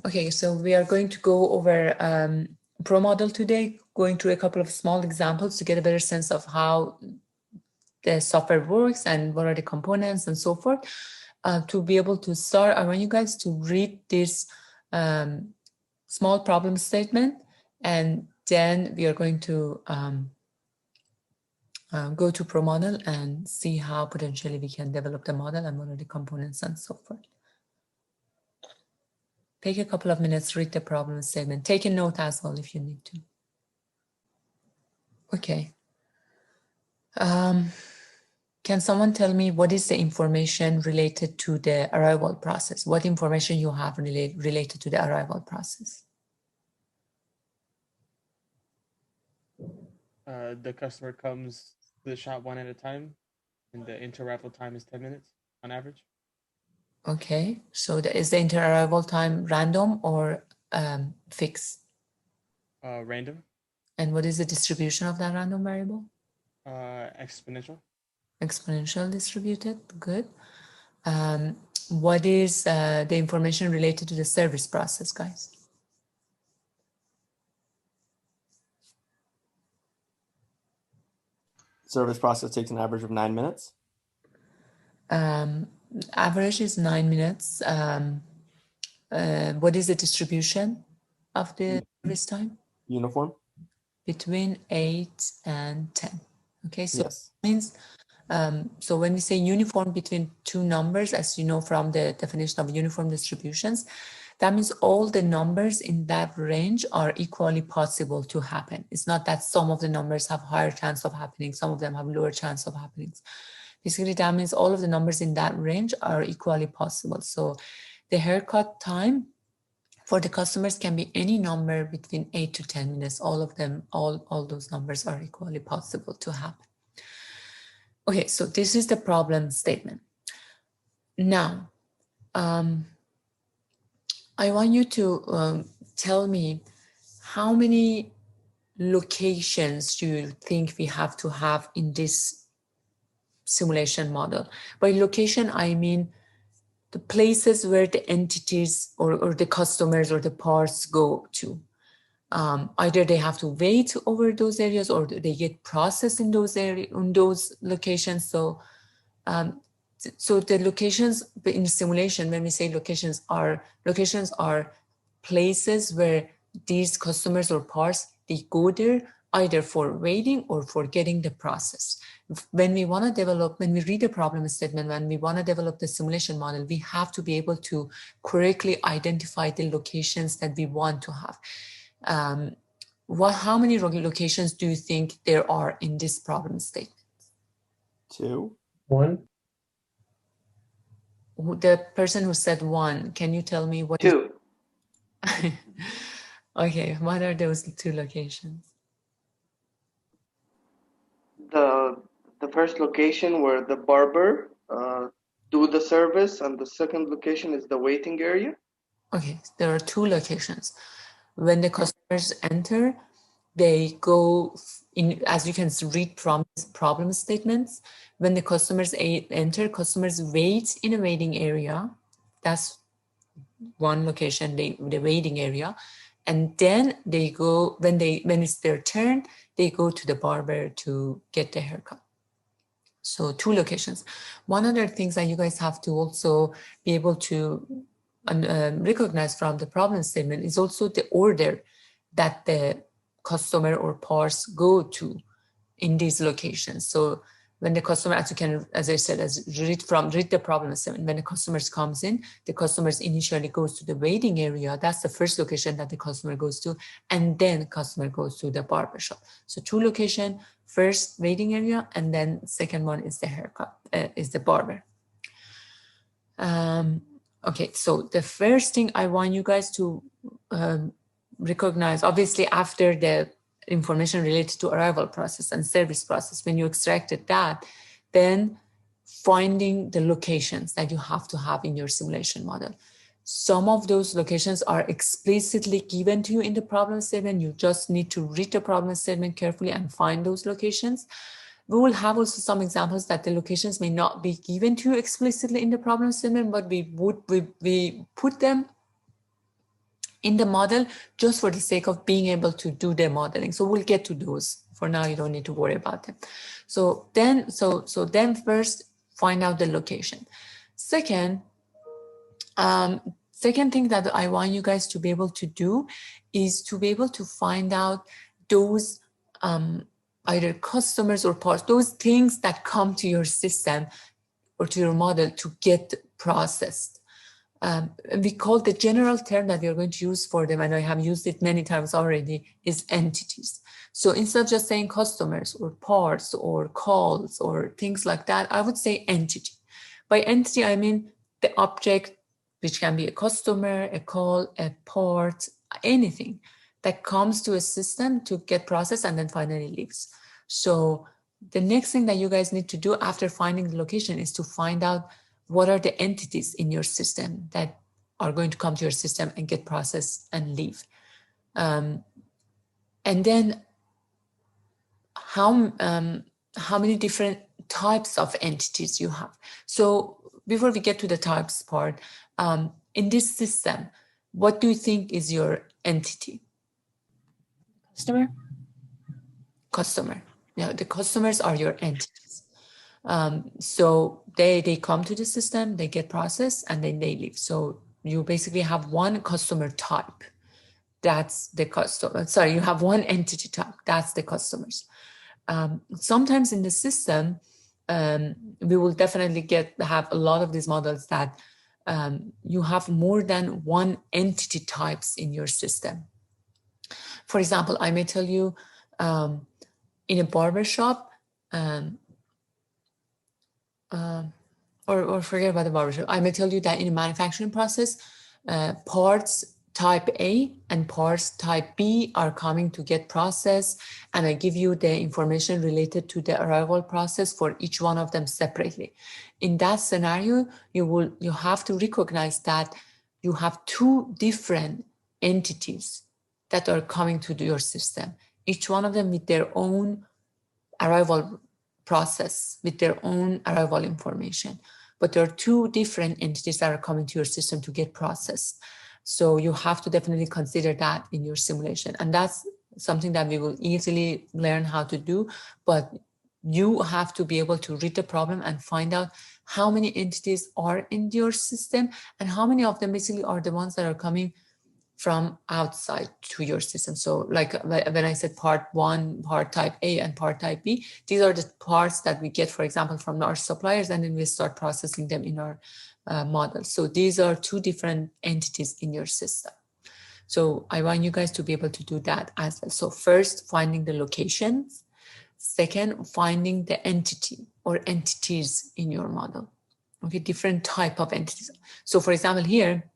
Okay, so we are going to go over ProModel today, going through a couple of small examples to get a better sense of how the software works and what are the components and so forth. To be able to start, I want you guys to read this small problem statement, and then we are going to go to ProModel and see how potentially we can develop the model and what are the components and so forth. Take a couple of minutes, read the problem statement. Take a note as well if you need to. Okay. Can someone tell me what is the information related to the arrival process? What information you have related to the arrival process? The customer comes to the shop one at a time, and the inter-arrival time is 10 minutes on average. Okay, so is the inter-arrival time random or fixed? Random. And what is the distribution of that random variable? Exponential. Exponential distributed, good. What is the information related to the service process, guys? Service process takes an average of 9 minutes. Average is 9 minutes. What is the distribution of the service time? Uniform. Between 8 and 10. Okay, so yes. It means, so when we say uniform between two numbers, as you know from the definition of uniform distributions, that means all the numbers in that range are equally possible to happen. It's not that some of the numbers have higher chance of happening, some of them have lower chance of happening. Basically, that means all of the numbers in that range are equally possible. So the haircut time for the customers can be any number between 8 to 10 minutes. All of them, all those numbers are equally possible to happen. Okay, so this is the problem statement. Now, I want you to tell me how many locations do you think we have to have in this simulation model? By location, I mean the places where the entities or the customers or the parts go to. Either they have to wait over those areas or they get processed in those areas, in those locations. So, so the locations in simulation, when we say locations are places where these customers or parts, they go there either for waiting or for getting the process. When we want to develop, when we read the problem statement, when we want to develop the simulation model, we have to be able to correctly identify the locations that we want to have. How many locations do you think there are in this problem statement? 2. 1. The person who said 1, can you tell me what? 2. Okay, what are those 2 locations? The first location where the barber do the service, and the second location is the waiting area. Okay, there are 2 locations. When the customers enter, they go in, as you can read from problem statements, when the customers enter, customers wait in a waiting area. That's one location, the waiting area. And then they go, when it's their turn, they go to the barber to get the haircut. So 2 locations. One other thing that you guys have to also be able to recognize from the problem statement is also the order that the customer or parts go to in these locations. So when the customer, as you can, as I said, read the problem statement, when the customers comes in, the customers initially goes to the waiting area. That's the first location that the customer goes to, and then customer goes to the barber shop. So 2 location, first waiting area, and then second one is the haircut, is the barber. Okay, so the first thing I want you guys to recognize, obviously after the information related to arrival process and service process, when you extracted that, then finding the locations that you have to have in your simulation model. Some of those locations are explicitly given to you in the problem statement. You just need to read the problem statement carefully and find those locations. We will have also some examples that the locations may not be given to you explicitly in the problem statement, but we put them in the model just for the sake of being able to do the modeling. So we'll get to those. For now, you don't need to worry about them. So then first find out the location. Second, second thing that I want you guys to be able to do is to be able to find out those either customers or parts, those things that come to your system or to your model to get processed. We call the general term that we are going to use for them, and I have used it many times already, is entities. So instead of just saying customers or parts or calls or things like that, I would say entity. By entity, I mean the object, which can be a customer, a call, a part, anything that comes to a system to get processed and then finally leaves. So the next thing that you guys need to do after finding the location is to find out what are the entities in your system that are going to come to your system and get processed and leave. And then how many different types of entities you have. So before we get to the types part, in this system, what do you think is your entity? Customer? Customer. Yeah, the customers are your entities. So they come to the system, they get processed, and then they leave. So you basically have one customer type. That's the customer. Sorry, you have one entity type. That's the customers. Sometimes in the system, we will definitely have a lot of these models that you have more than one entity types in your system. For example, I may tell you in a barber shop, or forget about the barbershop. I may tell you that in a manufacturing process, parts type A and parts type B are coming to get processed, and I give you the information related to the arrival process for each one of them separately. In that scenario, you have to recognize that you have two different entities that are coming to your system, each one of them with their own arrival process, with their own arrival information. But there are two different entities that are coming to your system to get processed. So you have to definitely consider that in your simulation. And that's something that we will easily learn how to do, but you have to be able to read the problem and find out how many entities are in your system and how many of them basically are the ones that are coming from outside to your system. So like when I said part one, part type A and part type B, these are the parts that we get, for example, from our suppliers, and then we start processing them in our model. So these are two different entities in your system. So I want you guys to be able to do that as well. So first, finding the locations. Second, finding the entity or entities in your model. Okay, different type of entities. So for example, here,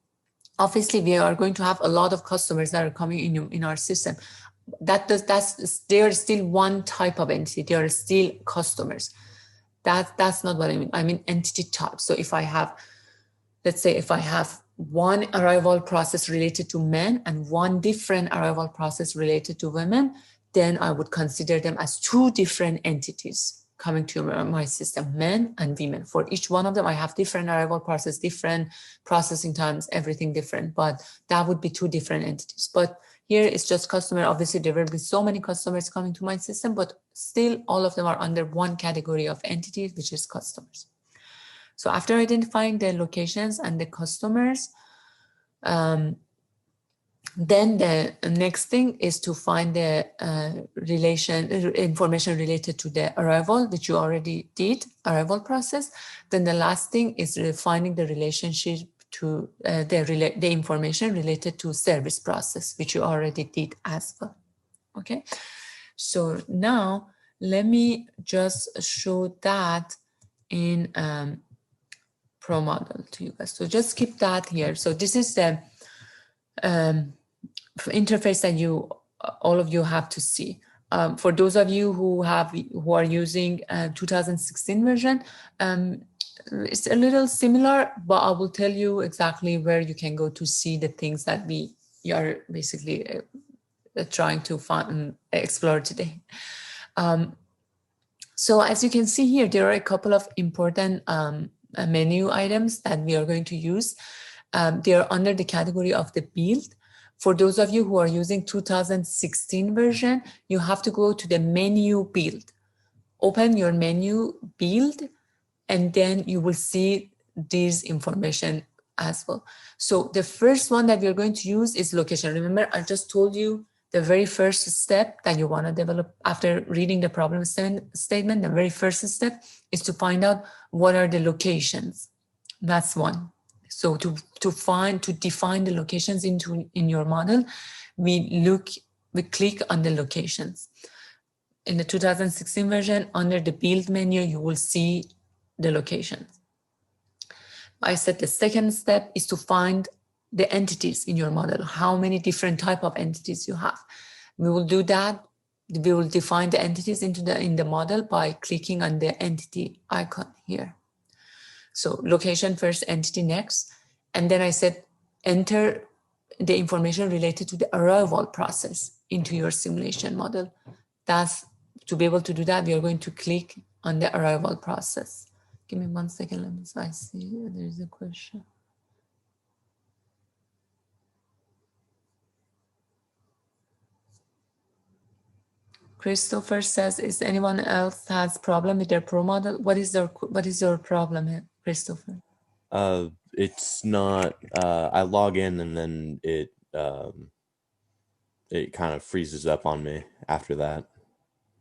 obviously, we are going to have a lot of customers that are coming in our system. They are still one type of entity. They are still customers. That's not what I mean. I mean entity type. So if I have, let's say, if I have one arrival process related to men and one different arrival process related to women, then I would consider them as two different entities coming to my system, men and women. For each one of them, I have different arrival process, different processing times, everything different, but that would be two different entities. But here it's just customer. Obviously, there will be so many customers coming to my system, but still all of them are under one category of entities, which is customers. So after identifying the locations and the customers, then the next thing is to find the information related to the arrival, which you already did, arrival process. Then the last thing is finding the relationship to the information related to service process, which you already did as well. Okay, so now let me just show that in ProModel to you guys. So just keep that here. So this is the interface that all of you have to see. For those of you who are using 2016 version, it's a little similar, but I will tell you exactly where you can go to see the things that we are basically trying to explore today. So as you can see here, there are a couple of important menu items that we are going to use. They are under the category of the build. For those of you who are using 2016 version, you have to go to the menu build. Open your menu build, and then you will see this information as well. So the first one that we're going to use is location. Remember, I just told you the very first step that you want to develop after reading the problem statement, the very first step is to find out what are the locations. That's one. So to define the locations in your model, we click on the locations. In the 2016 version, under the build menu, you will see the locations. I said the second step is to find the entities in your model, how many different type of entities you have. We will do that. We will define the entities in the model by clicking on the entity icon here. So location first, entity next. And then I said, enter the information related to the arrival process into your simulation model. That's, to be able to do that, we are going to click on the arrival process. Give me 1 second, let me see. I see there's a question. Christopher says, is anyone else has problem with their ProModel? What is your problem here, Christopher? It's not, I log in and then it kind of freezes up on me after that.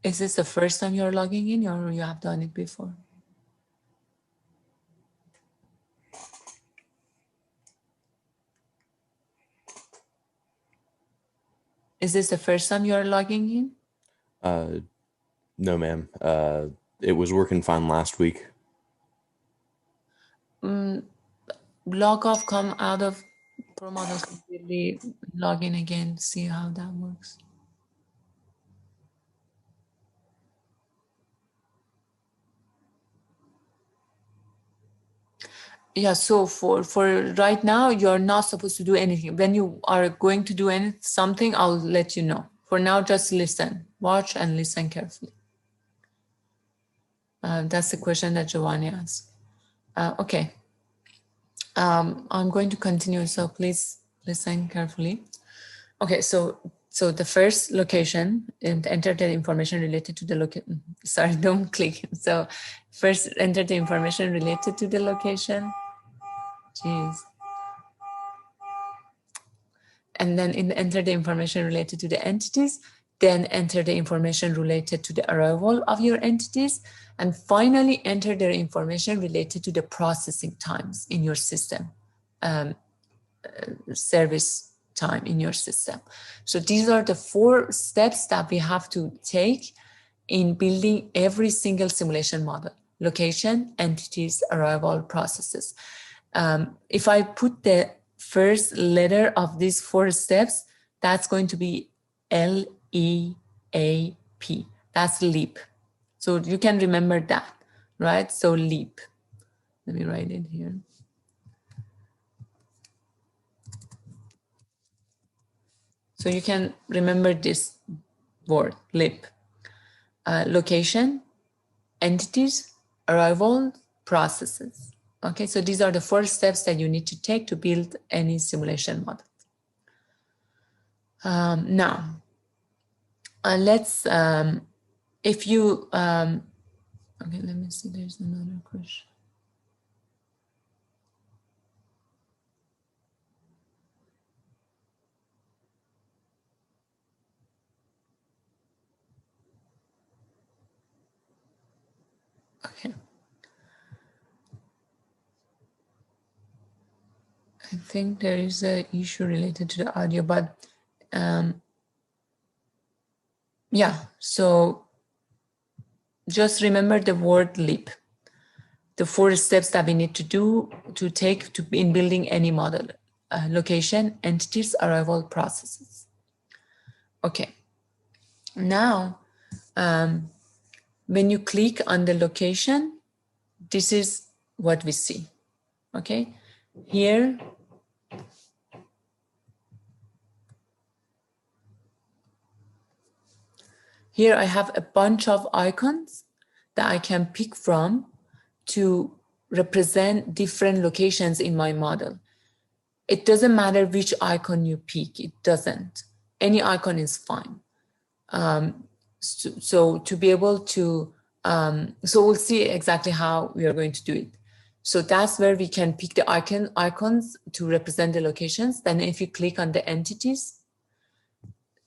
Is this the first time you're logging in, or you have done it before? Is this the first time you're logging in? No, ma'am. It was working fine last week. Log off, come out of ProModel completely, log in again, see how that works. Yeah, so for right now, you're not supposed to do anything. When you are going to do something, I'll let you know. For now, just listen, watch and listen carefully. That's the question that Giovanni asked. Okay. I'm going to continue, so please listen carefully. Okay, so the first location, and enter the information related to the location. Sorry, don't click. So first enter the information related to the location. Jeez. And then enter the information related to the entities, then enter the information related to the arrival of your entities, and finally enter the information related to the processing times in your system, service time in your system. So these are the 4 steps that we have to take in building every single simulation model: location, entities, arrival, processes. If I put the first letter of these 4 steps, that's going to be LEAP. That's leap. So you can remember that, right? So leap. Let me write it here. So you can remember this word, leap. Location, entities, arrival, processes. Okay, so these are the 4 steps that you need to take to build any simulation model. Now, let's, if you, okay, let me see, there's another question. Okay. I think there is an issue related to the audio, but yeah, so just remember the word leap, the 4 steps that we need to do to take in building any model: location, entities, arrival, processes. Okay, now when you click on the location, this is what we see. Okay, here I have a bunch of icons that I can pick from to represent different locations in my model. It doesn't matter which icon you pick. It doesn't. Any icon is fine. So to be able to, so we'll see exactly how we are going to do it. So that's where we can pick the icons to represent the locations. Then if you click on the entities,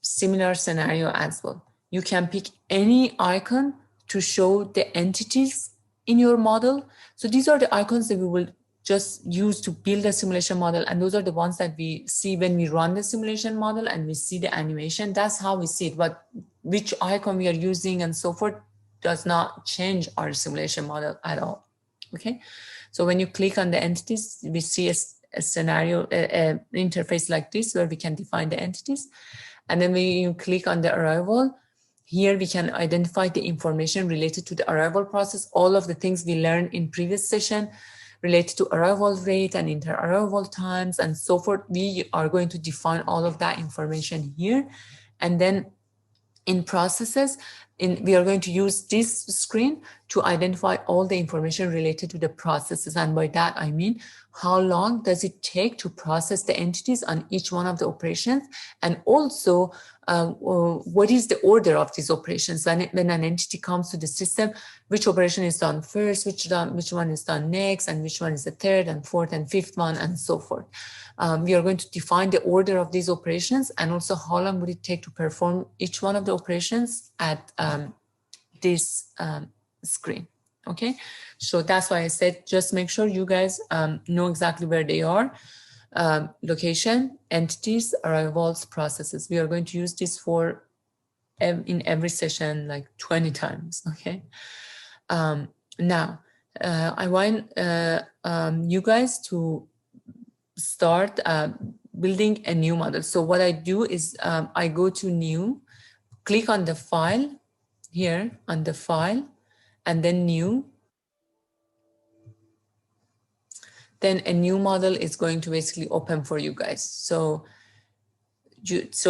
similar scenario as well. You can pick any icon to show the entities in your model. So these are the icons that we will just use to build a simulation model. And those are the ones that we see when we run the simulation model and we see the animation. That's how we see it. But which icon we are using and so forth does not change our simulation model at all. Okay. So when you click on the entities, we see a scenario, an interface like this where we can define the entities. And then when you click on the arrival, here we can identify the information related to the arrival process, all of the things we learned in previous session related to arrival rate and inter-arrival times and so forth. We are going to define all of that information here. And then in processes, we are going to use this screen to identify all the information related to the processes. And by that, I mean, how long does it take to process the entities on each one of the operations? And also, what is the order of these operations? When an entity comes to the system, which operation is done first, which one is done next, and which one is the third and fourth and fifth one, and so forth. We are going to define the order of these operations and also how long would it take to perform each one of the operations at this screen. Okay, so that's why I said just make sure you guys know exactly where they are. Location, entities, arrivals, processes. We are going to use this for in every session like 20 times. Okay. Now, I want you guys to start building a new model. So what I do is I go to new, click on the file here on the file, and then new. Then a new model is going to basically open for you guys. So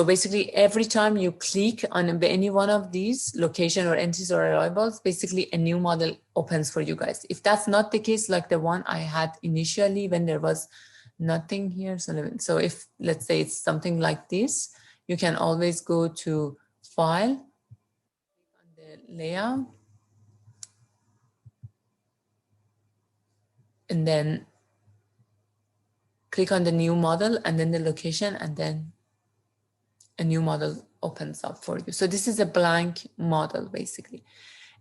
basically every time you click on any one of these location or entities or arrivals, basically a new model opens for you guys. If that's not the case, like the one I had initially when there was nothing here. So if let's say it's something like this, you can always go to file, on the layout, and then click on the new model and then the location, and then a new model opens up for you. So this is a blank model basically.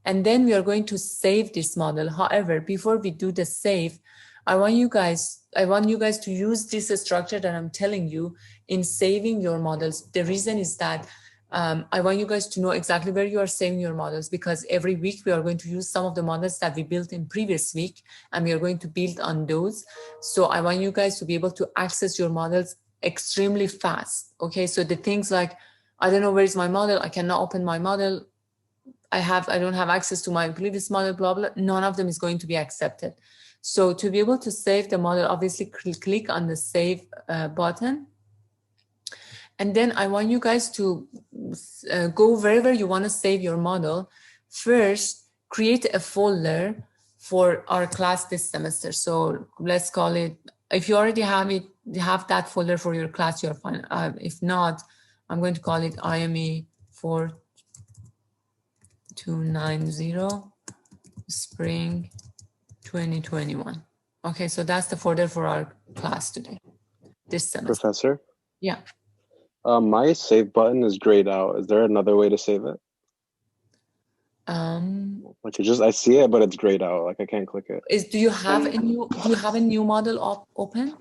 And then we are going to save this model. However, before we do the save, I want you guys to use this structure that I'm telling you in saving your models. The reason is that I want you guys to know exactly where you are saving your models, because every week we are going to use some of the models that we built in previous week and we are going to build on those. So I want you guys to be able to access your models extremely fast. Okay, so the things like, I don't know where is my model, I cannot open my model, I don't have access to my previous model, blah, blah, none of them is going to be accepted. So to be able to save the model, obviously click on the save button. And then I want you guys to go wherever you want to save your model. First, create a folder for our class this semester. So let's call it, if you already have it, you have that folder for your class, you're fine. If not, I'm going to call it IME 4290 Spring 2021. Okay, so that's the folder for our class today, this semester. Professor? Yeah. My save button is grayed out. Is there another way to save it? Like I see it, but it's grayed out. Like I can't click it. Do you have a new model open?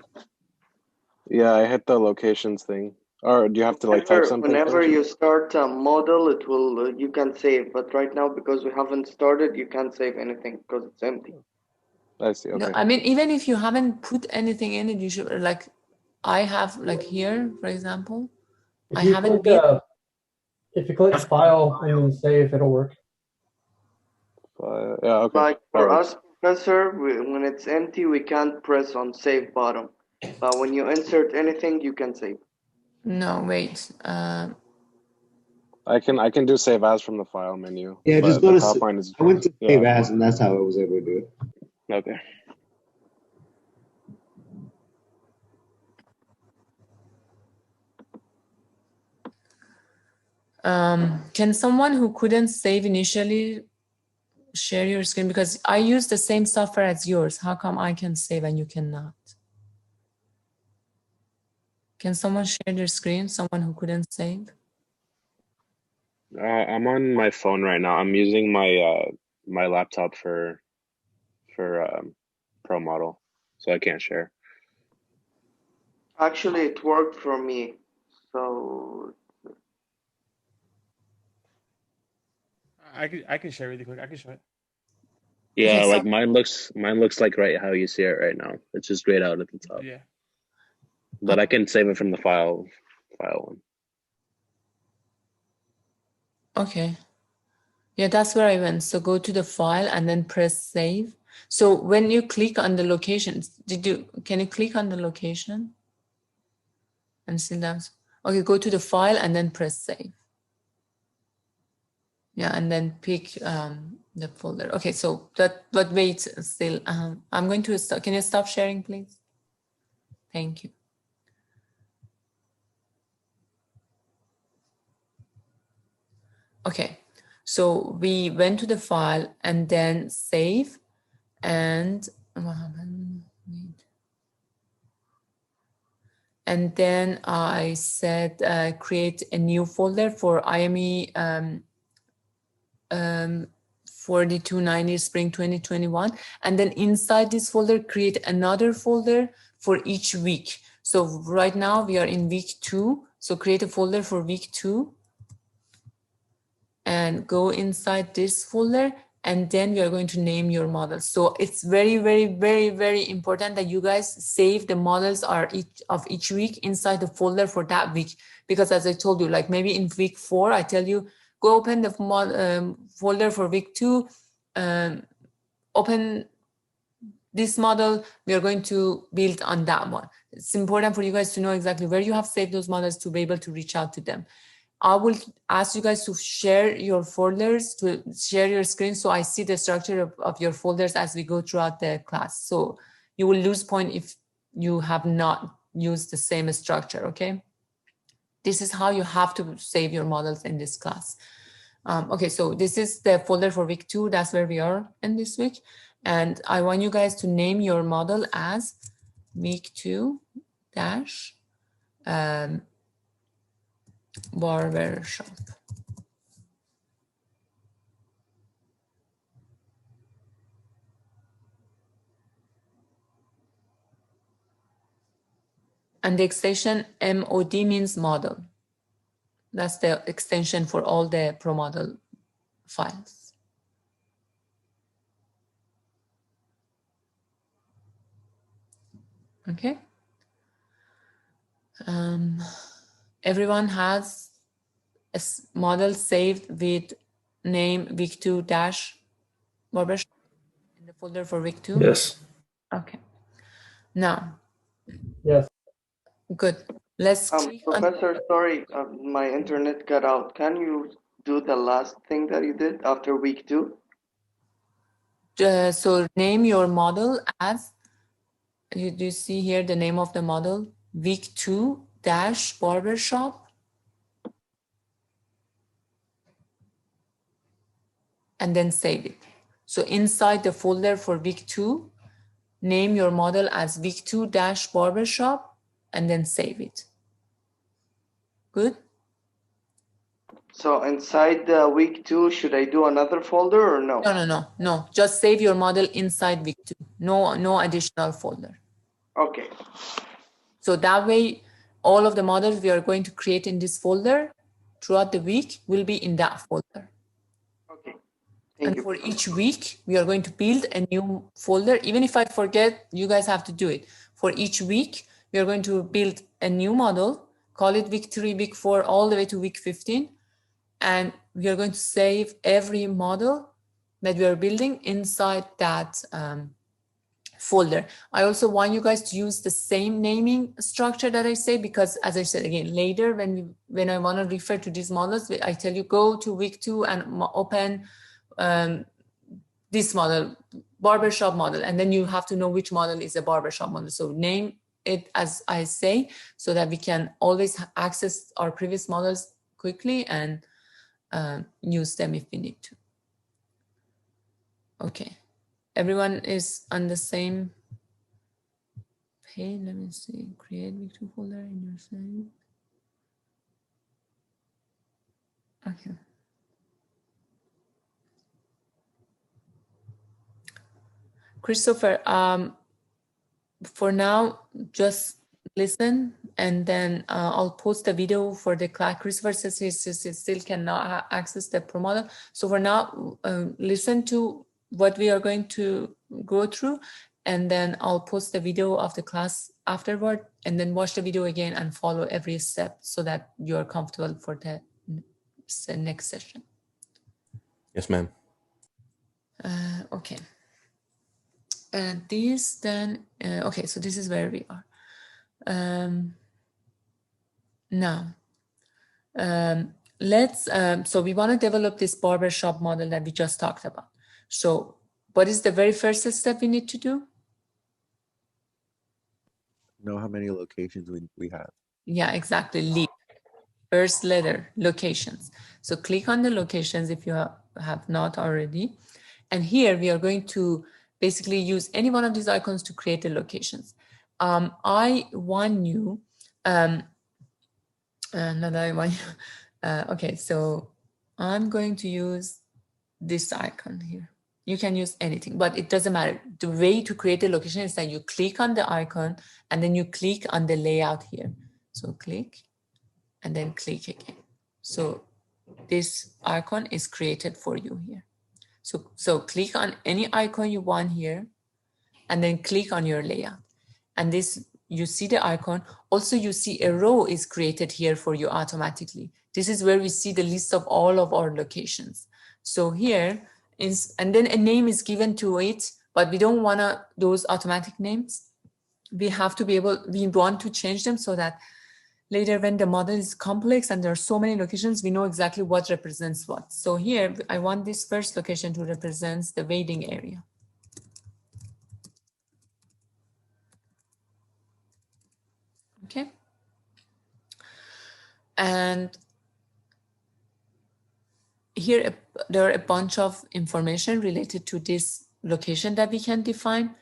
Yeah, I hit the locations thing. Or do you have to like type something? Whenever you start a model, it will you can save. But right now, because we haven't started, you can't save anything because it's empty. I see. Okay. No, I mean, even if you haven't put anything in it, you should, like, I have, like here, for example, I haven't been. If you click file and then save, it'll work. Yeah, okay. Like for us, Professor, when it's empty, we can't press on save button. But when you insert anything, you can save. No, wait. I can do save as from the file menu. Yeah, just go to. I went to save as, and that's how I was able to do it. Okay. Can someone who couldn't save initially share your screen? Because I use the same software as yours. How come I can save and you cannot? Can someone share their screen? Someone who couldn't save? I'm on my phone right now. I'm using my my laptop for ProModel, so I can't share. Actually, it worked for me. So I can share really quick. I can show it. Yeah, Okay, so- like mine looks like right how you see it right now. It's just grayed out at the top. Yeah. But I can save it from the file one. Okay. Yeah, that's where I went. So go to the file and then press save. So when you click on the location, can you click on the location? And see that? Okay, go to the file and then press save. Yeah, and then pick the folder. Okay, so but wait still. I'm going to stop. Can you stop sharing, please? Thank you. Okay, so we went to the file and then save, and what happened? Wait. And then I said create a new folder for IME 4290 Spring 2021, and then inside this folder create another folder for each week. So right now we are in week 2, so create a folder for week 2 and go inside this folder, and then we are going to name your models. So it's very, very, very, very important that you guys save the models of each week inside the folder for that week, because as I told you, like maybe in week 4 I tell you go open the folder for week 2, open this model, we are going to build on that one. It's important for you guys to know exactly where you have saved those models to be able to reach out to them. I will ask you guys to share your folders, to share your screen, so I see the structure of your folders as we go throughout the class. So you will lose point if you have not used the same structure, okay? This is how you have to save your models in this class. Okay, so this is the folder for week 2. That's where we are in this week. And I want you guys to name your model as week 2 dash barber shop. And the extension MOD means model. That's the extension for all the ProModel files. Okay. Everyone has a model saved with name week 2 dash barbershop in the folder for week 2? Yes. Okay. Now. Yes. Good. Let's click on. Professor, sorry, my internet cut out. Can you do the last thing that you did after week 2? So name your model as, you see here the name of the model, week 2 dash barbershop. And then save it. So inside the folder for week 2, name your model as week 2 dash barbershop and then save it. Good? So inside the week 2, should I do another folder or no? No. Just save your model inside week 2. No additional folder. Okay. So that way, all of the models we are going to create in this folder throughout the week will be in that folder. Okay. And for each week, we are going to build a new folder. Even if I forget, you guys have to do it. For each week, we are going to build a new model, call it week 3, week 4, all the way to week 15. And we are going to save every model that we are building inside that folder. I also want you guys to use the same naming structure that I say, because as I said again, later when I want to refer to these models, I tell you go to week 2 and open this model, barbershop model, and then you have to know which model is a barbershop model. So name it as I say, so that we can always access our previous models quickly and use them if we need to. Okay, everyone is on the same page. Let me see, create Victor folder in your site. Okay. Christopher, for now, just listen, and then I'll post a video for the class. Christopher says he still cannot access the ProModel. So for now, listen to what we are going to go through, and then I'll post the video of the class afterward, and then watch the video again and follow every step so that you're comfortable for the next session. Yes, ma'am. Okay. This then, okay, so this is where we are. Now, so we want to develop this barbershop model that we just talked about. So what is the very first step we need to do? Know how many locations we have. Yeah, exactly. Lead. First letter, locations. So click on the locations if you have not already. And here we are going to basically use any one of these icons to create the locations. I want you, not that I want you, okay, so I'm going to use this icon here. You can use anything, but it doesn't matter. The way to create a location is that you click on the icon and then you click on the layout here. So click and then click again. So this icon is created for you here. So click on any icon you want here and then click on your layout. And this, you see the icon. Also, you see a row is created here for you automatically. This is where we see the list of all of our locations. So here is, and then a name is given to it, but we don't want those automatic names. We have to be able, we want to change them so that later when the model is complex and there are so many locations, we know exactly what represents what. So here, I want this first location to represent the waiting area. Okay. And here, there are a bunch of information related to this location that we can define.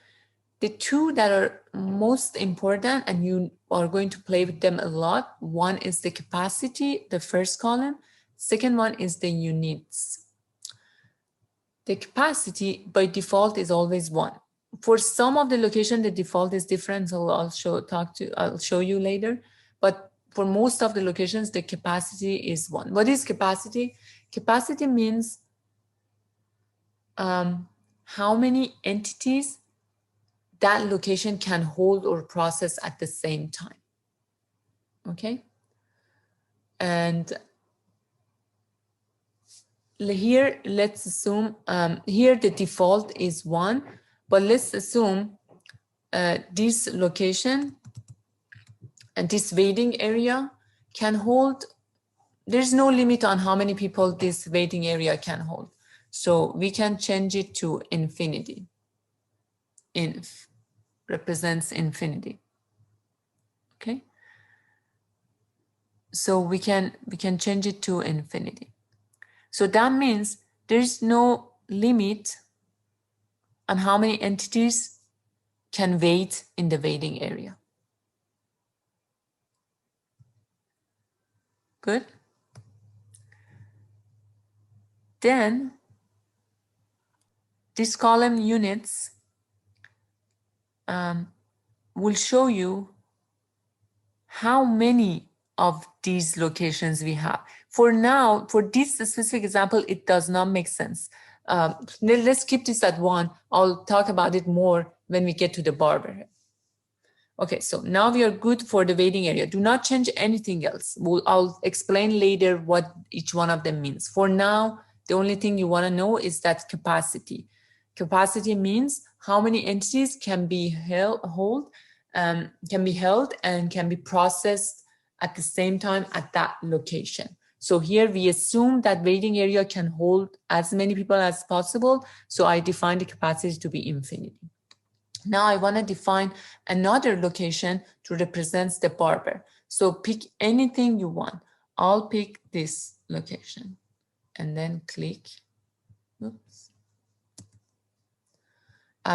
The two that are most important, and you are going to play with them a lot, one is the capacity, the first column. Second one is the units. The capacity by default is always 1. For some of the location, the default is different, so I'll show you later. But for most of the locations, the capacity is 1. What is capacity? Capacity means how many entities that location can hold or process at the same time. Okay. And here, let's assume, here the default is 1, but let's assume this location and this waiting area can hold, there's no limit on how many people this waiting area can hold. So we can change it to infinity. Inf represents infinity. Okay. So we can change it to infinity. So that means there's no limit on how many entities can wait in the waiting area. Good. Then this column units will show you how many of these locations we have. For now, for this specific example, it does not make sense. Let's keep this at 1. I'll talk about it more when we get to the barber. Okay, so now we are good for the waiting area. Do not change anything else. I'll explain later what each one of them means. For now, the only thing you want to know is that capacity. Capacity means how many entities can be held and can be processed at the same time at that location. So here we assume that waiting area can hold as many people as possible. So I define the capacity to be infinity. Now I want to define another location to represent the barber. So pick anything you want. I'll pick this location. and then click. Oops.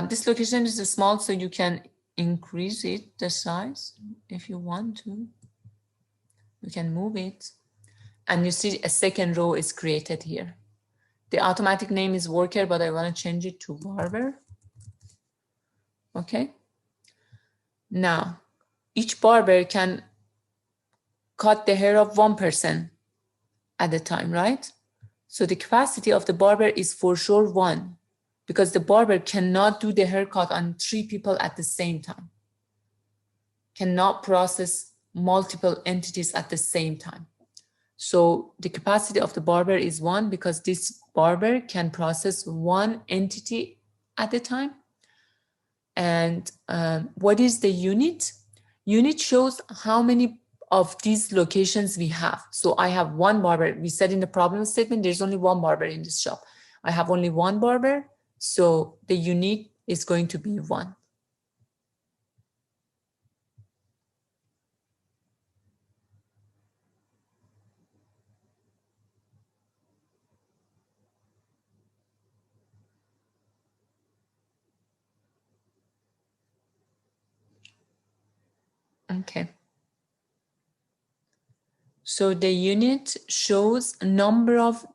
This location is small, so you can increase it, the size, if you want to. You can move it. And you see a second row is created here. The automatic name is worker, but I want to change it to barber. Okay. Now, each barber can cut the hair of one person at a time, right? So the capacity of the barber is for sure 1, because the barber cannot do the haircut on 3 people at the same time. Cannot process multiple entities at the same time. So the capacity of the barber is 1 because this barber can process 1 entity at a time. And what is the unit? Unit shows how many of these locations we have. So I have 1 barber. We said in the problem statement, there's only 1 barber in this shop. I have only 1 barber. So the unit is going to be 1. Okay. So the unit shows a number of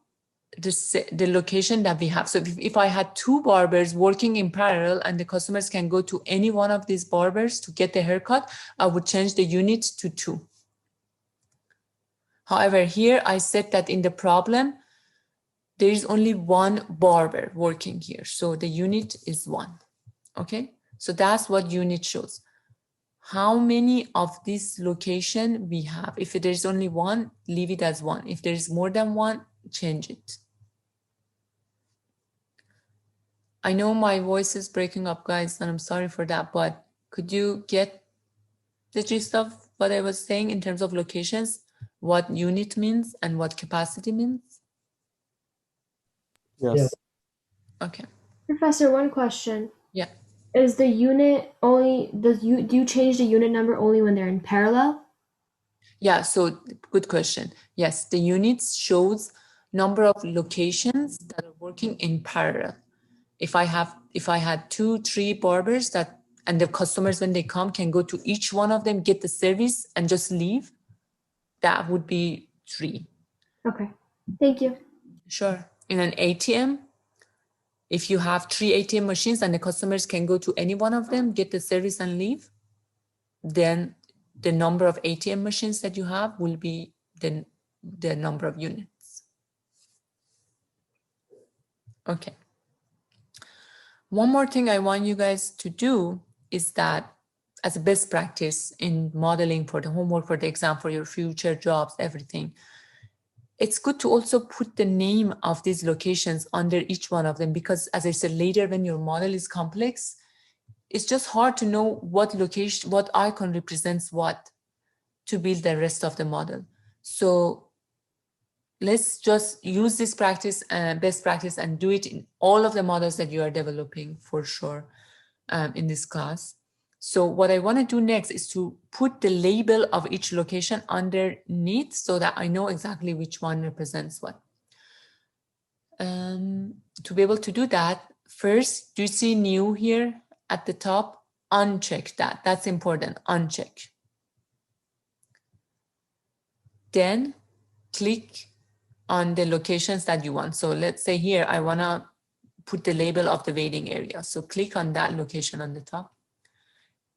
the location that we have. So if I had 2 barbers working in parallel and the customers can go to any one of these barbers to get the haircut, I would change the unit to 2. However, here I said that in the problem, there is only 1 barber working here. So the unit is 1. Okay. So that's what unit shows. How many of this location we have? If there's only 1, leave it as 1. If there's more than 1, change it. I know my voice is breaking up, guys, and I'm sorry for that, but could you get the gist of what I was saying in terms of locations, what unit means and what capacity means? Yes. Okay. Professor, one question. Yeah. Is the unit only, do you change the unit number only when they're in parallel? Yeah, so good question. Yes, the units shows number of locations that are working in parallel. If I had 2, 3 barbers and the customers when they come can go to each one of them, get the service and just leave, that would be 3. Okay, thank you. Sure. In an ATM, if you have 3 ATM machines and the customers can go to any one of them, get the service and leave, then the number of ATM machines that you have will be the number of units. Okay. One more thing I want you guys to do is that as a best practice in modeling for the homework, for the exam, for your future jobs, everything, it's good to also put the name of these locations under each one of them, because as I said later, when your model is complex, it's just hard to know what location, what icon represents what to build the rest of the model. So let's just use this practice, best practice, and do it in all of the models that you are developing for sure in this class. So what I want to do next is to put the label of each location underneath so that I know exactly which one represents what. To be able to do that, first, do you see new here at the top? Uncheck that. That's important. Uncheck. Then click on the locations that you want. So let's say here, I want to put the label of the waiting area. So click on that location on the top.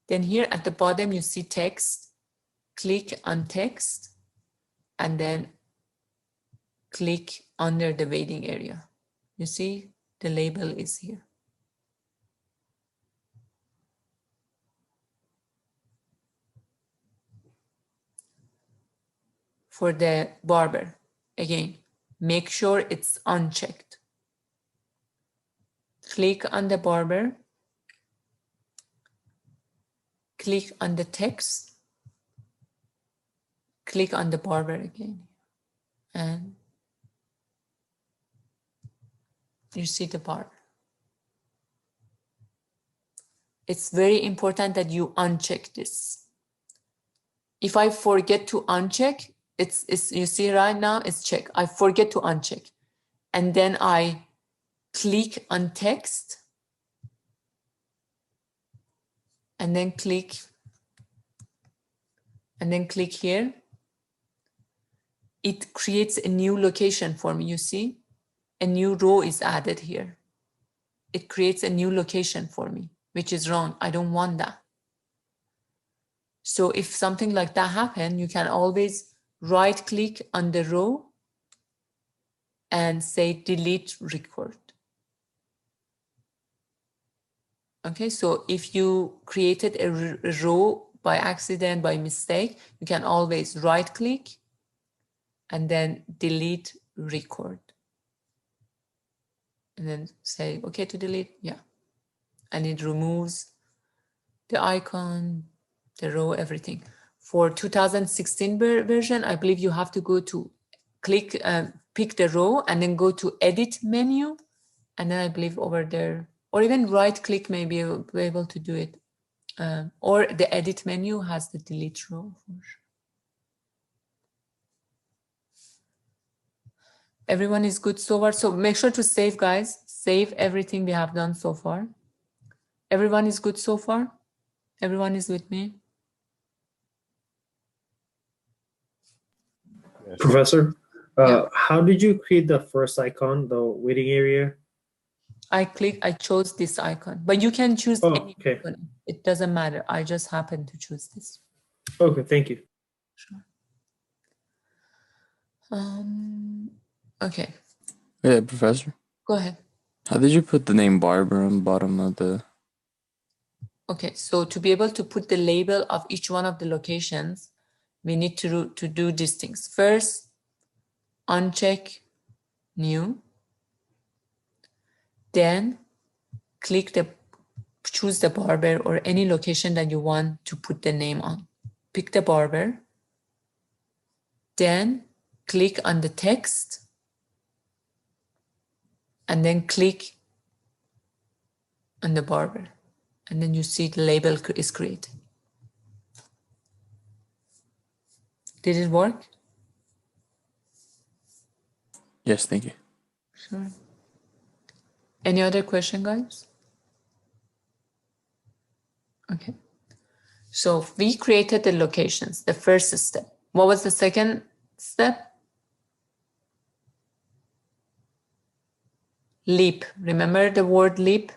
Then here at the bottom, you see text. Click on text and then click under the waiting area. You see the label is here. For the barber, again, make sure it's unchecked. Click on the barber. Click on the text. Click on the barber again. And you see the barber. It's very important that you uncheck this. If I forget to uncheck, it's you see right now, it's check. I forget to uncheck. and then I click on text, and then click here, it creates a new location for me. You see, a new row is added here. It creates a new location for me, which is wrong. I don't want that. So if something like that happens, you can always right click on the row and say delete record. Okay, so if you created a row by accident, by mistake, you can always right click and then delete record. And then say, okay to delete, yeah. And it removes the icon, the row, everything. For 2016 version, I believe you have to go to click, pick the row and then go to edit menu. And then I believe over there, or even right click, maybe you'll be able to do it. Or the edit menu has the delete row for sure. Everyone is good so far. So make sure to save, guys. Save everything we have done so far. Everyone is good so far? Everyone is with me? Yes. Professor, Yeah. how did you create the first icon, the waiting area? I chose this icon, but you can choose any Okay. icon. It doesn't matter. I just happen to choose this. Okay, thank you. Sure. Okay, Yeah, Professor. go ahead. How did you put the name Barber on the bottom of the... Okay, so to be able to put the label of each one of the locations, we need to do these things. First, uncheck new. Then choose the barber or any location that you want to put the name on. Pick the barber. Then click on the text. And then click on the barber. And then you see the label is created. Did it work? Yes, thank you. Sure. Any other question, guys? Okay. So we created the locations, the first step. What was the second step? Leap. Remember the word leap?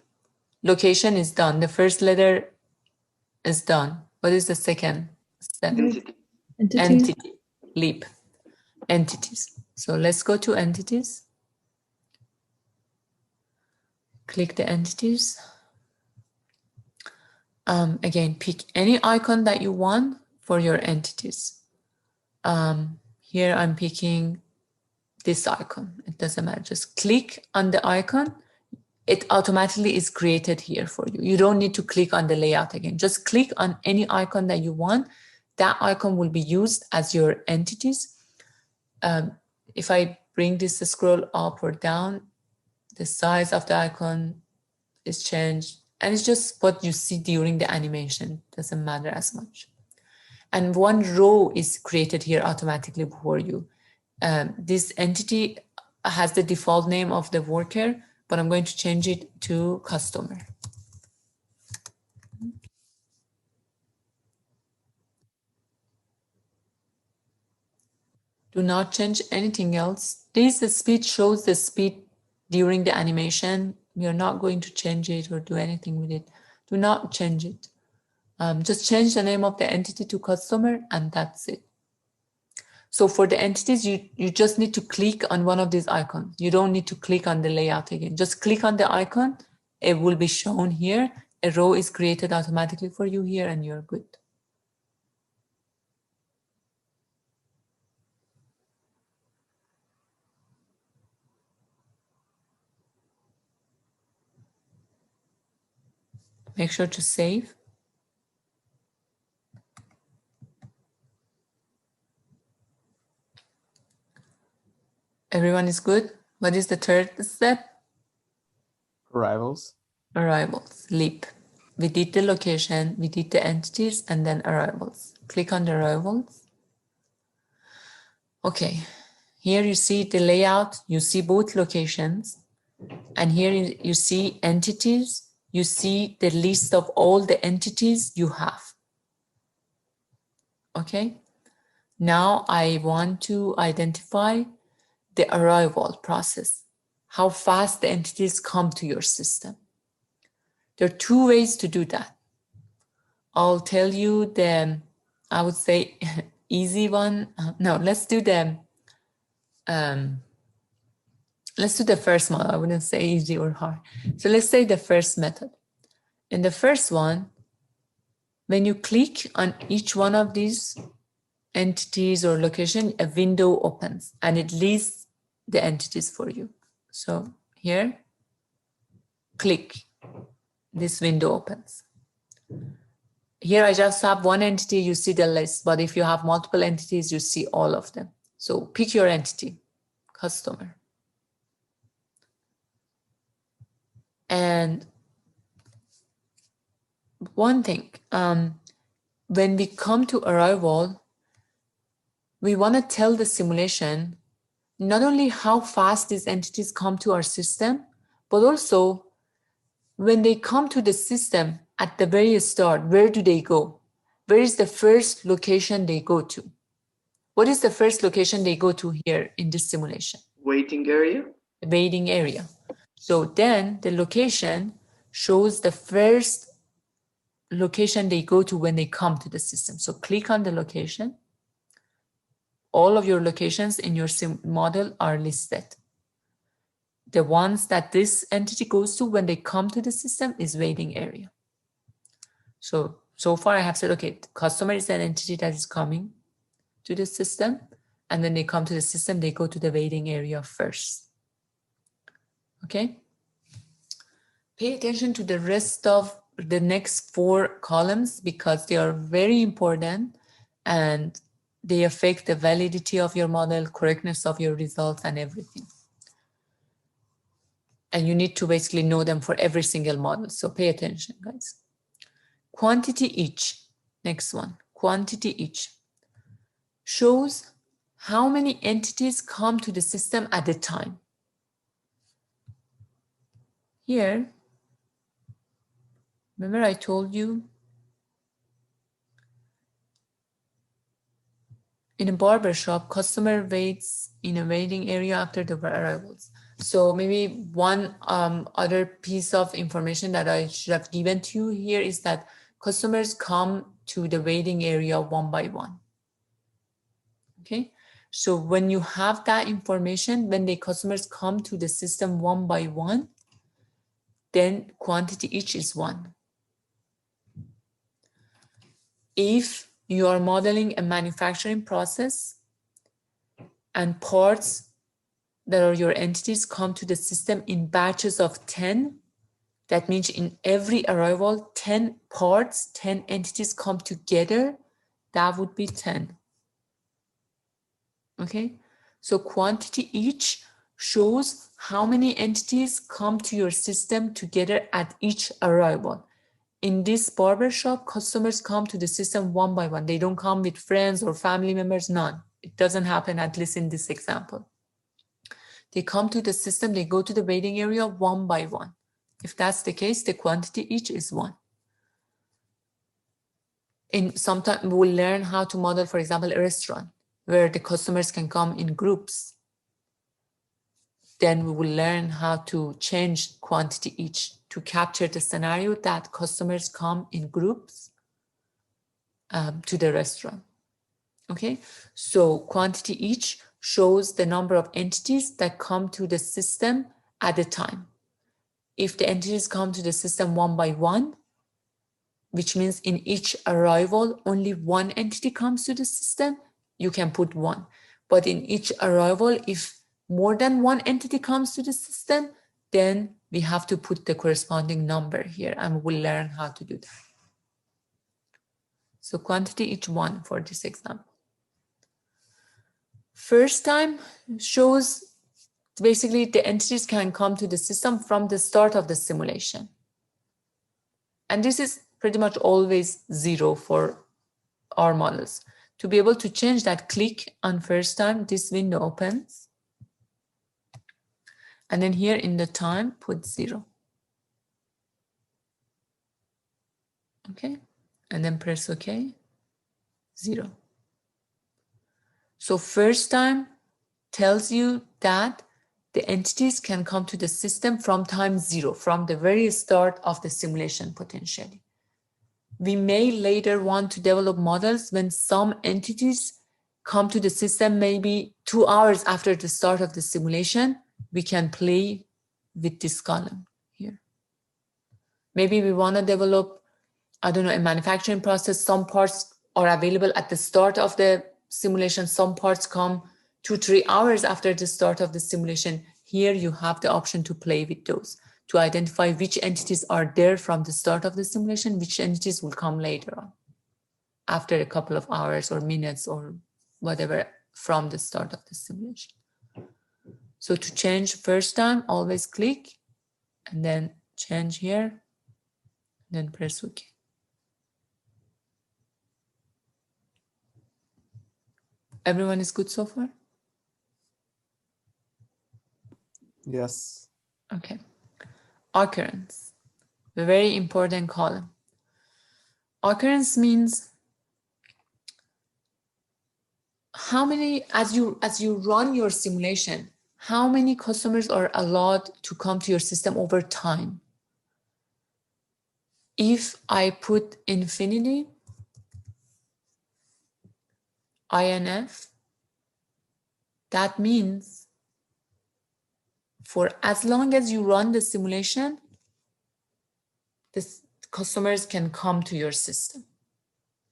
Location is done. The first letter is done. What is the second step? Entity. Leap. Entities. So let's go to entities. Click the entities. Again, pick any icon that you want for your entities. Here I'm picking this icon. It doesn't matter. Just click on the icon. It automatically is created here for you. You don't need to click on the layout again. Just click on any icon that you want. That icon will be used as your entities. If I bring this scroll up or down, the size of the icon is changed. And it's just what you see during the animation. Doesn't matter as much. And one row is created here automatically for you. This entity has the default name of the worker, but I'm going to change it to customer. Do not change anything else. This speed shows the speed during the animation. We are not going to change it or do anything with it. Do not change it. Just change the name of the entity to customer and that's it. So for the entities, you just need to click on one of these icons. You don't need to click on the layout again. Just click on the icon. It will be shown here. A row is created automatically for you here and you're good. Make sure to save. Everyone is good? What is the third step? Arrivals. Arrivals, leap. We did the location, we did the entities, and then arrivals. Click on the arrivals. Okay, Here you see the layout, you see both locations, and here you see entities, you see the list of all the entities you have. Okay, now I want to identify the arrival process, how fast the entities come to your system. There are two ways to do that. I'll tell you the, I would say, easy one. No, let's do the first one. I wouldn't say easy or hard. So let's say the first method. In the first one, when you click on each one of these entities or location, a window opens and it lists the entities for you. So here, click, this window opens. Here I just have one entity, you see the list, but if you have multiple entities, you see all of them. So pick your entity, customer. And one thing, when we come to arrival, we want to tell the simulation not only how fast these entities come to our system, but also when they come to the system at the very start, where do they go? Where is the first location they go to? What is the first location they go to here in this simulation? Waiting area. The waiting area. So then the location shows the first location they go to when they come to the system. So click on the location. All of your locations in your model are listed. The ones that this entity goes to when they come to the system is waiting area. So far I have said, okay, customer is an entity that is coming to the system. And when they come to the system, they go to the waiting area first. Okay. Pay attention to the rest of the next 4 columns because they are very important and they affect the validity of your model, correctness of your results, and everything. And you need to basically know them for every single model. So pay attention, guys. Quantity each, next one, quantity each shows how many entities come to the system at a time. Here, remember I told you in a barber shop, customer waits in a waiting area after the arrivals. So maybe one other piece of information that I should have given to you here is that customers come to the waiting area one by one. Okay, so when you have that information, when the customers come to the system one by one, then quantity each is 1. If you are modeling a manufacturing process and parts that are your entities come to the system in batches of 10, that means in every arrival, 10 parts, 10 entities come together, that would be 10. Okay, so quantity each shows how many entities come to your system together at each arrival. In this barbershop, customers come to the system one by one. They don't come with friends or family members, none. It doesn't happen, at least in this example. They come to the system, they go to the waiting area one by one. If that's the case, the quantity each is 1. Sometimes we'll learn how to model, for example, a restaurant where the customers can come in groups. Then we will learn how to change quantity each to capture the scenario that customers come in groups to the restaurant. Okay, so quantity each shows the number of entities that come to the system at a time. If the entities come to the system one by one, which means in each arrival, only one entity comes to the system, you can put 1. But in each arrival, if more than one entity comes to the system, then we have to put the corresponding number here, and we'll learn how to do that. So quantity each 1 for this example. First time shows basically the entities can come to the system from the start of the simulation. And this is pretty much always 0 for our models. To be able to change that, click on first time, this window opens. And then here in the time, put 0. Okay, and then press OK, 0. So first time tells you that the entities can come to the system from time 0, from the very start of the simulation potentially. We may later want to develop models when some entities come to the system maybe 2 hours after the start of the simulation. We can play with this column here. Maybe we want to develop, I don't know, a manufacturing process. Some parts are available at the start of the simulation. Some parts come 2-3 hours after the start of the simulation. Here you have the option to play with those, to identify which entities are there from the start of the simulation, which entities will come later on, after a couple of hours or minutes or whatever from the start of the simulation. So to change first time, always click and then change here, then press OK. Everyone is good so far? Yes. Okay. Occurrence, a very important column. Occurrence means how many, as you run your simulation, how many customers are allowed to come to your system over time. If I put infinity, INF, that means for as long as you run the simulation, the customers can come to your system.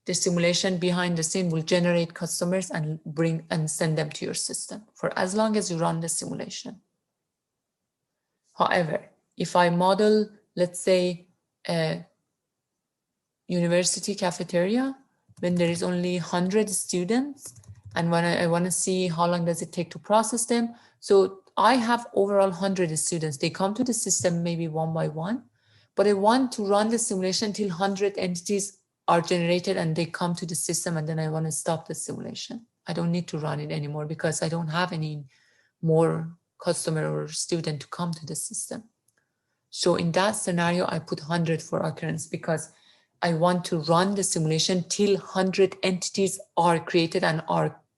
The simulation behind the scene will generate customers and bring and send them to your system for as long as you run the simulation. However, if I model, let's say, a university cafeteria, when there is only 100 students, and when I want to see how long does it take to process them. So I have overall 100 students. They come to the system maybe one by one, but I want to run the simulation till 100 entities are generated and they come to the system, and then I want to stop the simulation. I don't need to run it anymore because I don't have any more customer or student to come to the system. So in that scenario, I put 100 for occurrence because I want to run the simulation till 100 entities are created and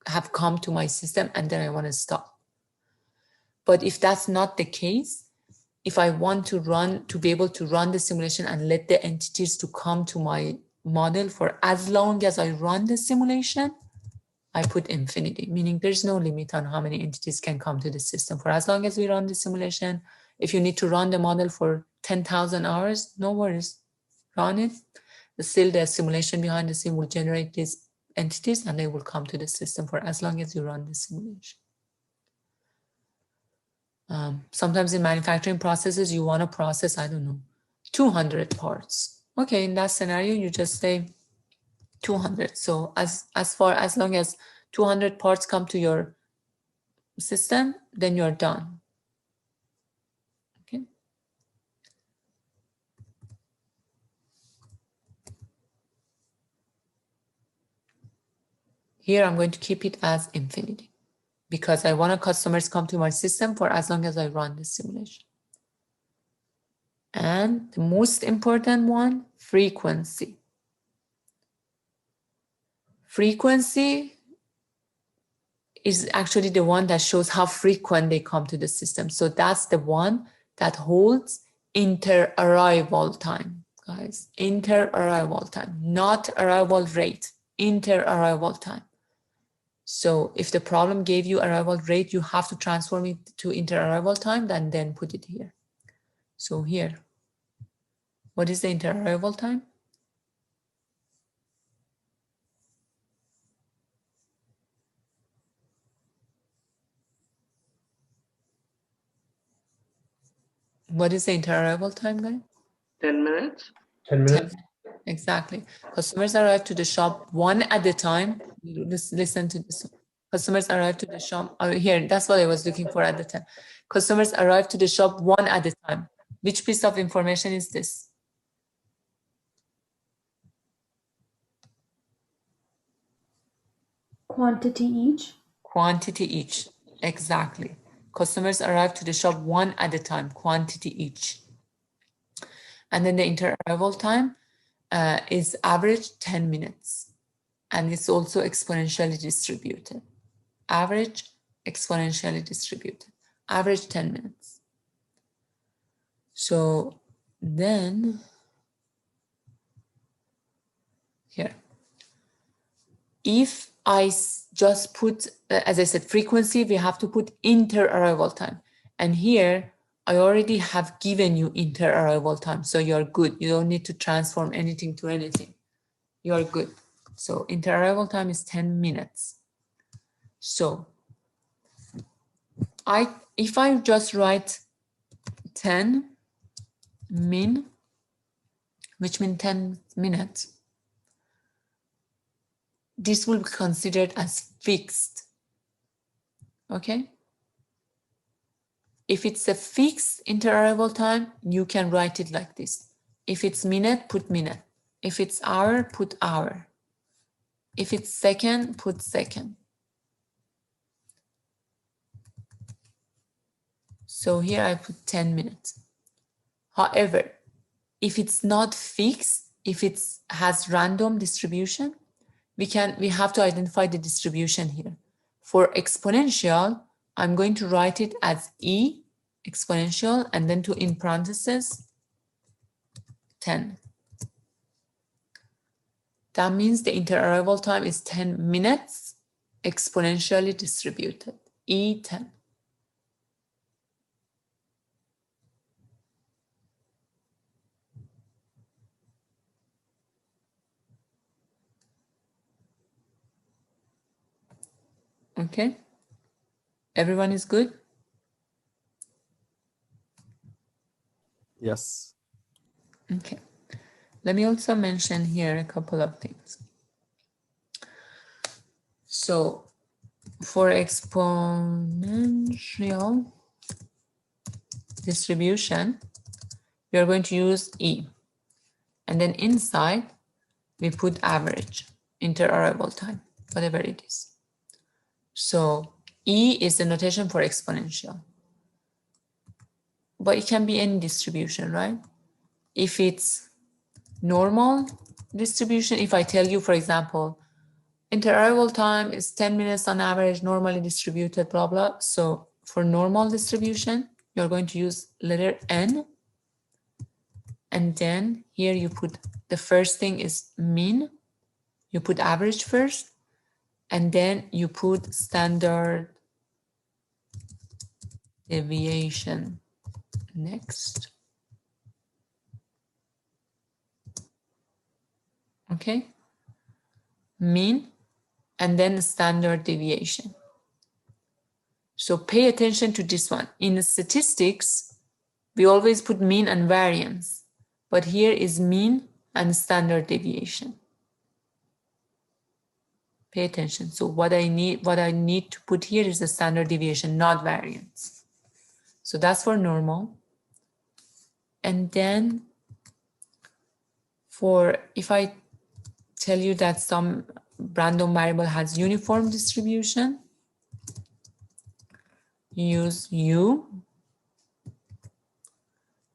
have come to my system, and then I want to stop. But if that's not the case, if I want to be able to run the simulation and let the entities to come to my model for as long as I run the simulation, I put infinity, meaning there's no limit on how many entities can come to the system for as long as we run the simulation. If you need to run the model for 10,000 hours, no worries, run it. Still, the simulation behind the scene will generate these entities and they will come to the system for as long as you run the simulation. Sometimes in manufacturing processes, you want to process, I don't know, 200 parts. Okay, in that scenario, you just say 200. So as long as 200 parts come to your system, then you're done. Okay. Here, I'm going to keep it as infinity because I want customers come to my system for as long as I run the simulation. And the most important one, frequency. Frequency is actually the one that shows how frequent they come to the system. So that's the one that holds inter-arrival time, guys. Inter-arrival time, not arrival rate, inter-arrival time. So if the problem gave you arrival rate, you have to transform it to inter-arrival time and then put it here. So here, what is the inter-arrival time? What is the inter-arrival time, guys? 10 minutes. 10 minutes. Exactly. Customers arrive to the shop one at a time. Listen to this. Customers arrive to the shop. Here, that's what I was looking for at the time. Customers arrive to the shop one at a time. Which piece of information is this? Quantity each. Quantity each, exactly. Customers arrive to the shop one at a time, quantity each. And then the inter-arrival time is average 10 minutes. And it's also exponentially distributed. Average, exponentially distributed. Average 10 minutes. So then, here. If I just put, as I said, frequency, we have to put inter-arrival time. And here, I already have given you inter-arrival time. So you're good. You don't need to transform anything to anything. You're good. So inter-arrival time is 10 minutes. So if I just write 10 min, which means 10 minutes, this will be considered as fixed. Okay? If it's a fixed inter-arrival time, you can write it like this. If it's minute, put minute. If it's hour, put hour. If it's second, put second. So here I put 10 minutes. However, if it's not fixed, if it has random distribution, we have to identify the distribution here. For exponential, I'm going to write it as E exponential and then in parentheses 10. That means the inter-arrival time is 10 minutes exponentially distributed, E10. Okay, everyone is good? Yes. Okay, let me also mention here a couple of things. So for exponential distribution, we are going to use E. And then inside, we put average, inter-arrival time, whatever it is. So E is the notation for exponential. But it can be any distribution, right? If it's normal distribution, if I tell you, for example, inter-arrival time is 10 minutes on average, normally distributed, blah, blah. So for normal distribution, you're going to use letter N. And then here you put, the first thing is mean. You put average first. And then you put standard deviation next. Okay. Mean and then standard deviation. So pay attention to this one. In statistics, we always put mean and variance, but here is mean and standard deviation. Pay attention. So what I need to put here is the standard deviation, not variance. So that's for normal. And then if I tell you that some random variable has uniform distribution, use U.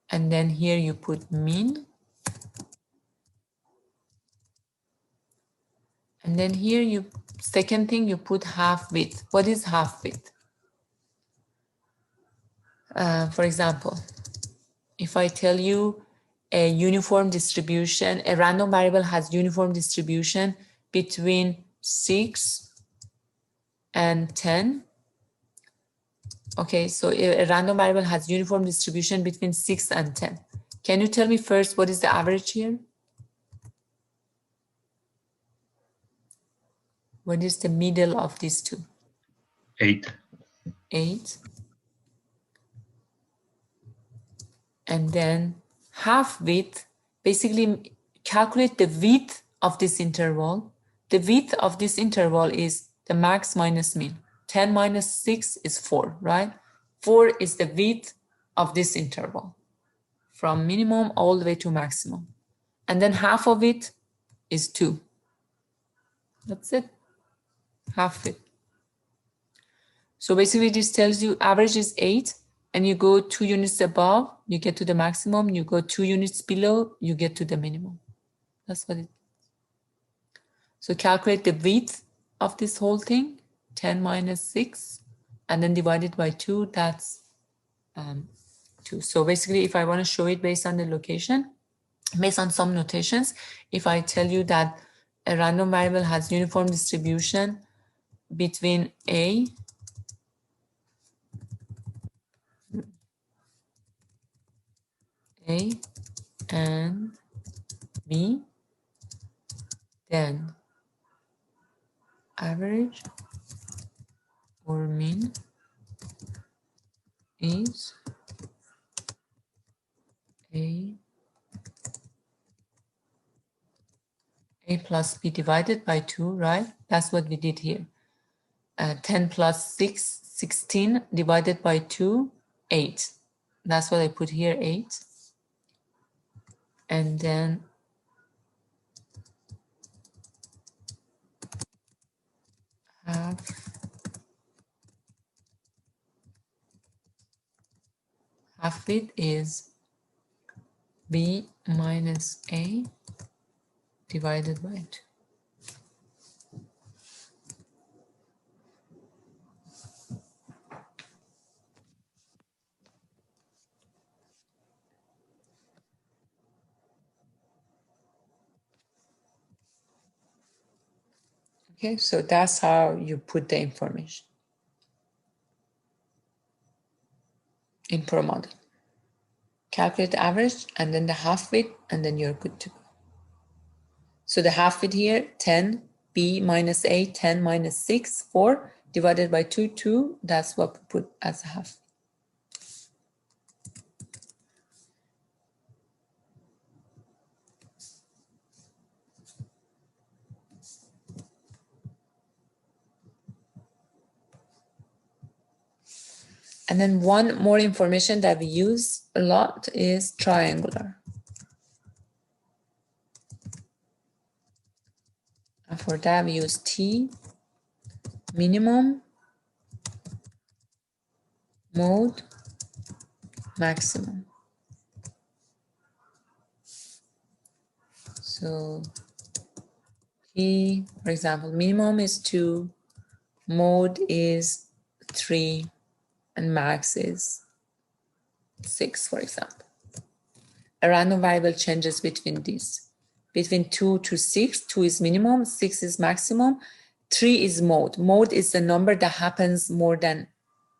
And then here you put mean. And then here second thing you put half width. What is half width? For example, if I tell you a uniform distribution, a random variable has uniform distribution between 6 and 10. Okay, so a random variable has uniform distribution between 6 and 10. Can you tell me first what is the average here? What is the middle of these two? 8. 8. And then half width, basically calculate the width of this interval. The width of this interval is the max minus mean. 10 minus 6 is 4, right? 4 is the width of this interval from minimum all the way to maximum. And then half of it is 2. That's it. half width. So basically this tells you average is 8, and you go 2 units above, you get to the maximum. You go 2 units below, you get to the minimum. That's what it is. So calculate the width of this whole thing, 10 minus 6, and then divide it by 2, that's 2. So basically, if I want to show it based on the location, based on some notations, if I tell you that a random variable has uniform distribution between A and B, then average or mean is A plus B divided by 2, right? That's what we did here. 10 plus 6, 16 divided by 2, 8. That's what I put here, 8. And then half width is B minus A divided by 2. Okay, so that's how you put the information in ProModel. Calculate the average and then the half width, and then you're good to go. So the half width here, 10, B minus A, 10 minus 6, 4, divided by 2, 2. That's what we put as a half. And then one more information that we use a lot is triangular. And for that, we use T, minimum, mode, maximum. So T, for example, minimum is 2, mode is 3, and max is 6, for example. A random variable changes between these. Between 2 to 6, 2 is minimum, 6 is maximum, 3 is mode. Mode is the number that happens more than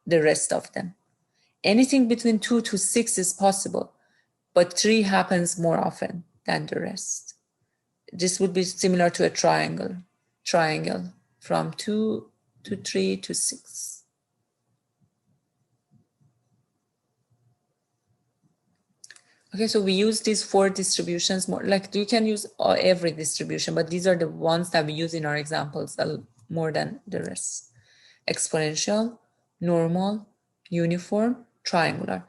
the rest of them. Anything between 2 to 6 is possible, but 3 happens more often than the rest. This would be similar to a triangle from 2 to 3 to 6. Okay, so we use these 4 distributions more, like you can use every distribution, but these are the ones that we use in our examples more than the rest. Exponential, normal, uniform, triangular.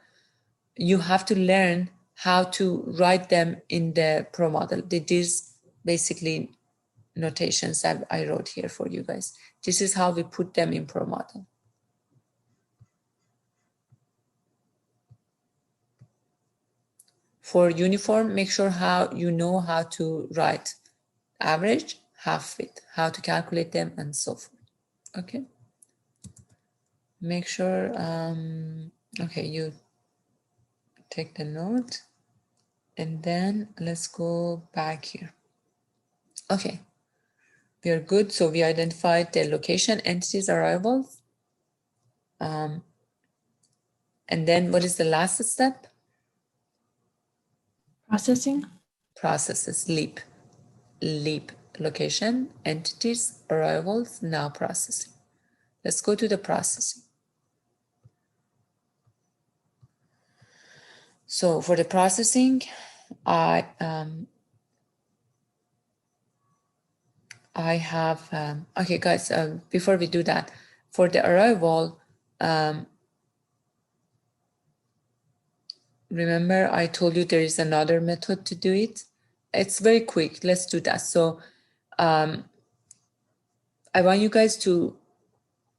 You have to learn how to write them in the ProModel. These basically notations that I wrote here for you guys. This is how we put them in ProModel. For uniform, make sure you know how to write average, half width, how to calculate them, and so forth. Okay. Make sure, okay, you take the note, and then let's go back here. Okay, we are good. So we identified the location, entities, arrivals. And then what is the last step? Processing. Processes, leap, location, entities, arrivals, now processing. Let's go to the processing. So for the processing, I have, okay guys, before we do that, for the arrival, remember I told you there is another method to do it. It's very quick. Let's do that. So I want you guys to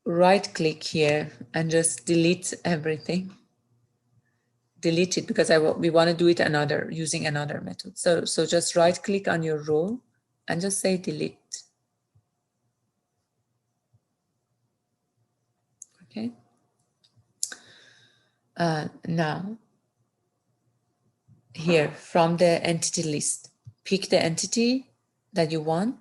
right click here and just delete everything. Delete it because we want to do it using another method. So just right click on your row and just say delete. Okay. Now, here from the entity list, pick the entity that you want.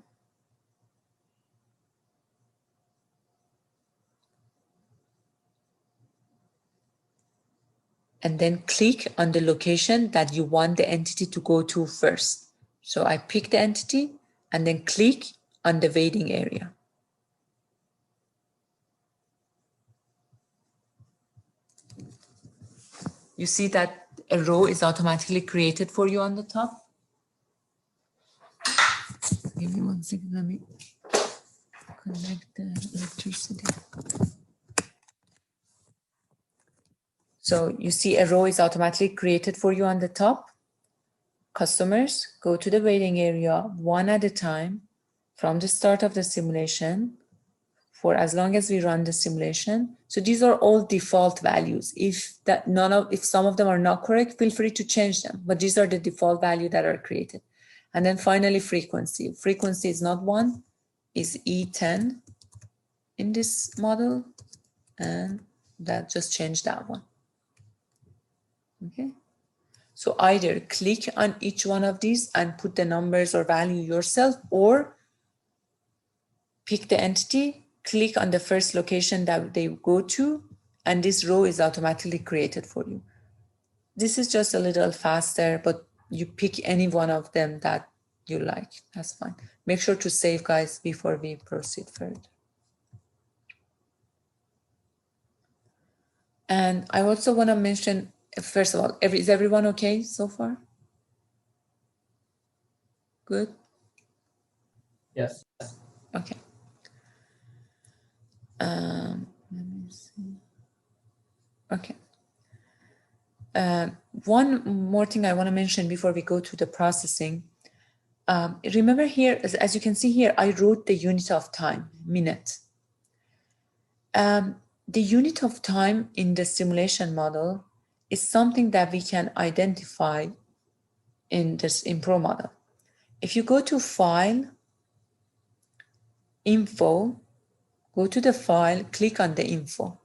And then click on the location that you want the entity to go to first. So I pick the entity and then click on the waiting area. You see that a row is automatically created for you on the top. Give me 1 second, let me connect the electricity. So you see a row is automatically created for you on the top. Customers go to the waiting area one at a time from the start of the simulation for as long as we run the simulation. So these are all default values. If some of them are not correct, feel free to change them, but these are the default values that are created. And then finally, frequency. Frequency is not 1, is E10 in this model, and that just changed that one. Okay. So either click on each one of these and put the numbers or value yourself, or pick the entity, click on the first location that they go to, and this row is automatically created for you. This is just a little faster, but you pick any one of them that you like. That's fine. Make sure to save, guys, before we proceed further. And I also want to mention, first of all, is everyone okay so far? Good? Yes. Okay. Let me see. Okay. One more thing I want to mention before we go to the processing. Remember here, as you can see here, I wrote the unit of time, minute. The unit of time in the simulation model is something that we can identify in ProModel. If you go to File, Info, go to the file, click on the info.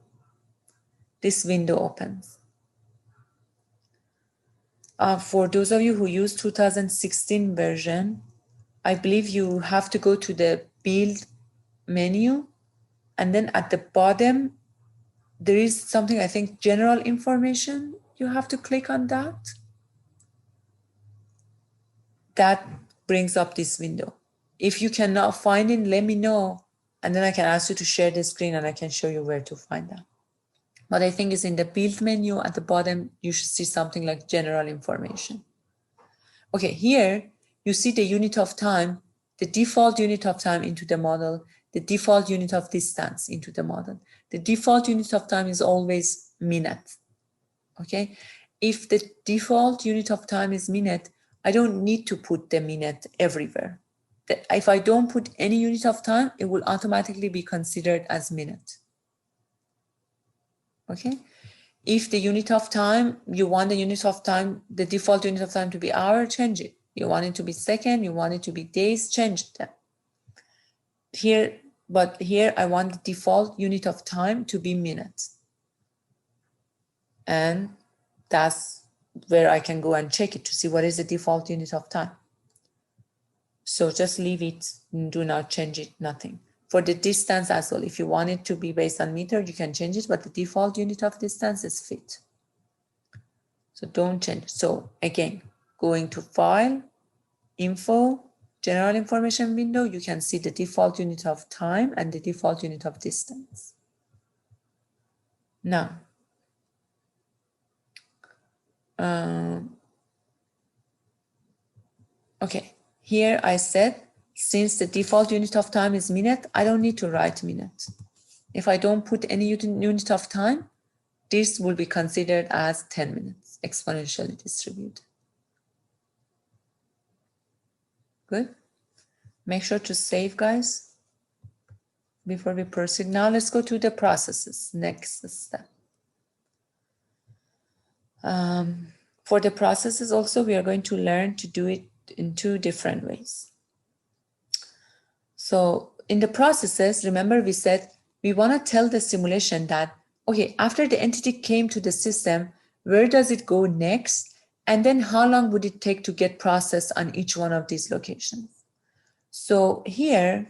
This window opens. For those of you who use 2016 version, I believe you have to go to the build menu, and then at the bottom, there is something, I think, general information. You have to click on that. That brings up this window. If you cannot find it, let me know, and then I can ask you to share the screen and I can show you where to find that. But I think it's in the build menu at the bottom, you should see something like general information. Okay, here you see the unit of time, the default unit of time into the model, the default unit of distance into the model. The default unit of time is always minute, okay? If the default unit of time is minute, I don't need to put the minute everywhere. If I don't put any unit of time, it will automatically be considered as minute. Okay, if the unit of time, you want the unit of time, the default unit of time to be hour, change it. You want it to be second, you want it to be days, change them. But here I want the default unit of time to be minutes. And that's where I can go and check it to see what is the default unit of time. So just leave it, do not change it, nothing. For the distance as well, if you want it to be based on meter, you can change it, but the default unit of distance is feet. So don't change. So again, going to File, Info, General Information window, you can see the default unit of time and the default unit of distance. Now, okay, here I said, since the default unit of time is minute, I don't need to write minute. If I don't put any unit of time, this will be considered as 10 minutes, exponentially distributed. Good. Make sure to save, guys. before we proceed. Now let's go to the processes, next step. For the processes also, we are going to learn to do it in two different ways. So in the processes, remember we said we want to tell the simulation that, okay, after the entity came to the system, where does it go next? And then how long would it take to get processed on each one of these locations? So here,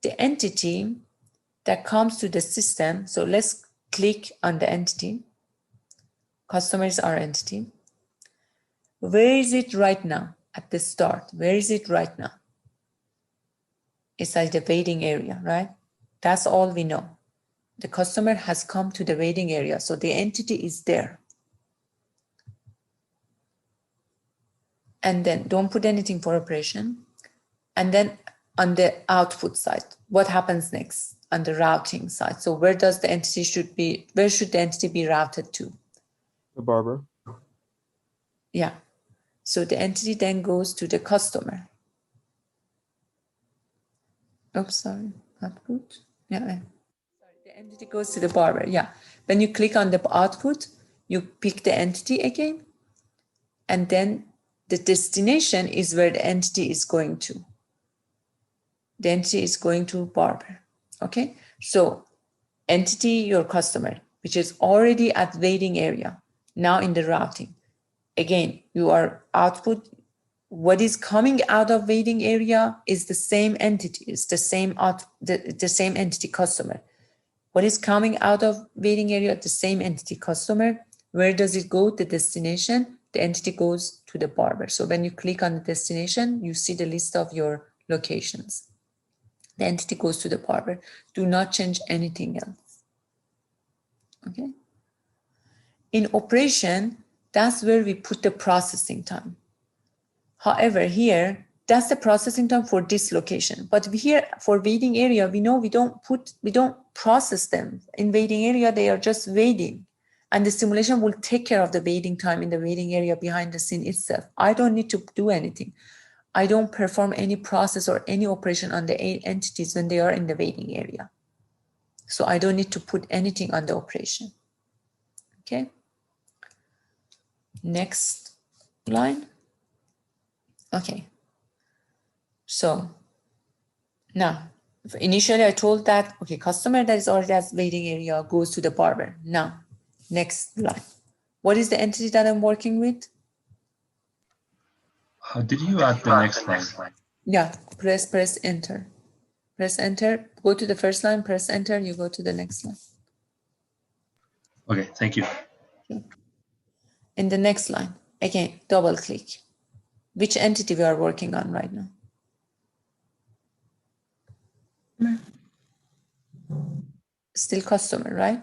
the entity that comes to the system, so let's click on the entity. Customer is our entity. Where is it right now? At the start, where is it right now? It's at the waiting area, right? That's all we know. The customer has come to the waiting area, so the entity is there. And then don't put anything for operation. And then on the output side, what happens next on the routing side? So where does the entity should be, where should the entity be routed to? The barber. Yeah. So the entity then goes to the customer. Oops, sorry, not good. Yeah. Sorry, the entity goes to the barber. Yeah. When you click on the output, you pick the entity again, and then the destination is where the entity is going to. The entity is going to barber. Okay. So entity, your customer, which is already at waiting area, now in the routing. Again, your output, what is coming out of waiting area is the same entity, it's the same the same entity customer. What is coming out of waiting area, the same entity customer. Where does it go? The destination, the entity goes to the barber. So when you click on the destination, you see the list of your locations. The entity goes to the barber. Do not change anything else. Okay. In operation, that's where we put the processing time. However, here, that's the processing time for this location. But here for waiting area, we know we don't process them. In waiting area, they are just waiting. And the simulation will take care of the waiting time in the waiting area behind the scene itself. I don't need to do anything. I don't perform any process or any operation on the entities when they are in the waiting area. So I don't need to put anything on the operation. Okay. Next line. Okay. So now, initially I told that, okay, customer that is already at waiting area goes to the barber. Now, next line. What is the entity that I'm working with? Did you add the next line? Yeah, press enter. Press enter, go to the first line, press enter, you go to the next line. Okay, thank you. In the next line, again, double click. Which entity we are working on right now? Still customer, right?